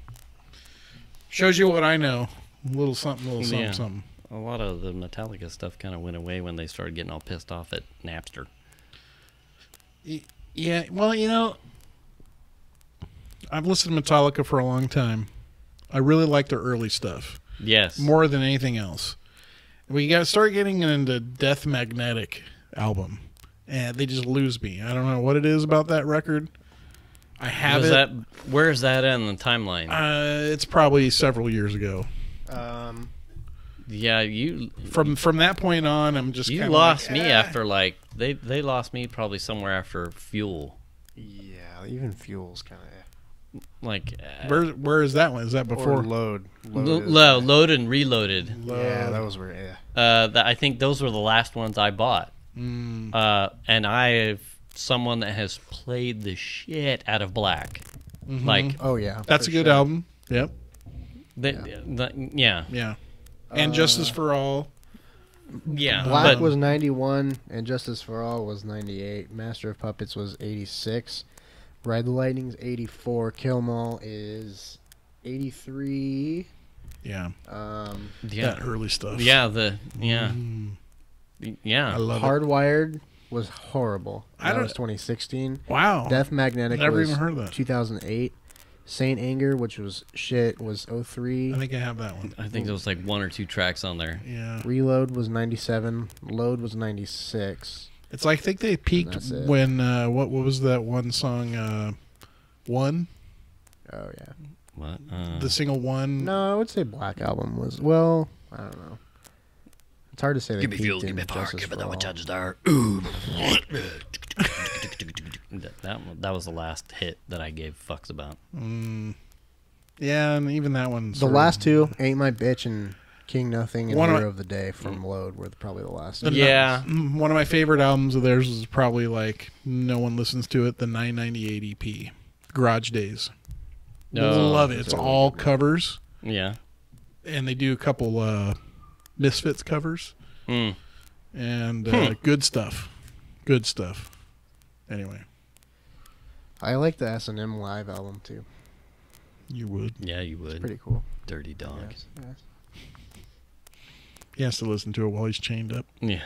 shows you what I know. A little something, Yeah. something. A lot of the Metallica stuff kind of went away when they started getting all pissed off at Napster. Yeah. Well, I've listened to Metallica for a long time. I really like their early stuff Yes. more than anything else. We got to start getting into Death Magnetic album, and they just lose me. I don't know what it is about that record. I have it. Where is that in the timeline? It's probably several years ago. Yeah, you From that point on, I'm just you kinda lost like, me after like they lost me probably somewhere after Fuel. Yeah, even Fuel's kind of. Like Where is that one? Is that before? Or Load. Load and Reloaded. Yeah, that was where. Yeah. I think those were the last ones I bought. And I'm someone that has played the shit out of Black. Like Oh yeah. That's a for good sure. album. Yep. yeah. Yeah. And Justice for All. Yeah. Black but was 91 and Justice for All was 98. Master of Puppets was 86. Ride the Lightning's 84. Kill 'Em All is 83. Yeah. yeah. That early stuff. Yeah, I yeah. love it. Hardwired was horrible. I That don't- was 2016. Wow. Death Magnetic Never was even heard of that. 2008. Saint Anger, which was shit, was 03. I think I have that one. I think there was like one or two tracks on there. Yeah. Reload was 97. Load was 96. It's like I think they peaked That's it. when what was that one song? One. Oh yeah. What? The single One. No, I would say Black Album was well. I don't know. It's hard to say. They Give me fuel, peaked give me in power, Justice give me for that All. much I desire. That was the last hit that I gave fucks about. Yeah, and even that one. The last two, Ain't My Bitch and King Nothing and One of Hero my- of the Day from Load were probably the last. Yeah. One of my favorite albums of theirs is probably like no one listens to it. The 998 EP, Garage Days. No. Love it. It's all covers, Yeah. and they do a couple Misfits covers, Hmm. and good stuff. Good stuff. Anyway, I like the S&M live album too. you would. Yeah, you would. Pretty cool. Dirty dog. Yes, yes. He has to listen to it while he's chained up. Yeah.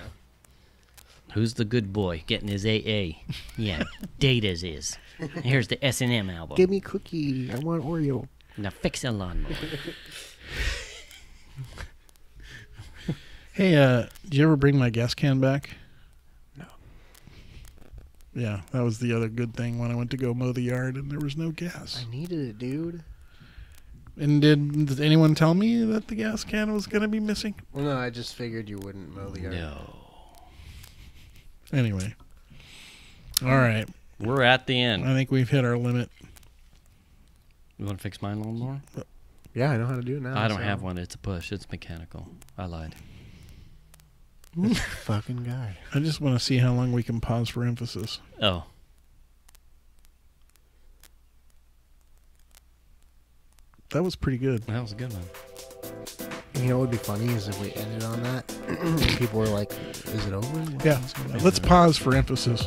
Who's the good boy getting his AA? Yeah, Data's is. Here's the S&M album. Give me cookie. I want Oreo. Now fix a lawnmower. Hey, did you ever bring my gas can back? No. Yeah, that was the other good thing when I went to go mow the yard and there was no gas. I needed it, dude. And did anyone tell me that the gas can was going to be missing? Well, no, I just figured you wouldn't mow the yard. No. Anyway. All right. We're at the end. I think we've hit our limit. You want to fix my lawnmower? Yeah, I know how to do it now. I don't so- have one. It's a push. It's mechanical. I lied. This fucking guy. I just want to see how long we can pause for emphasis. Oh. That was pretty good. That was a good one. You know what would be funny is if we ended on that. And people were like, "Is it over?" Yeah. Let's pause for emphasis.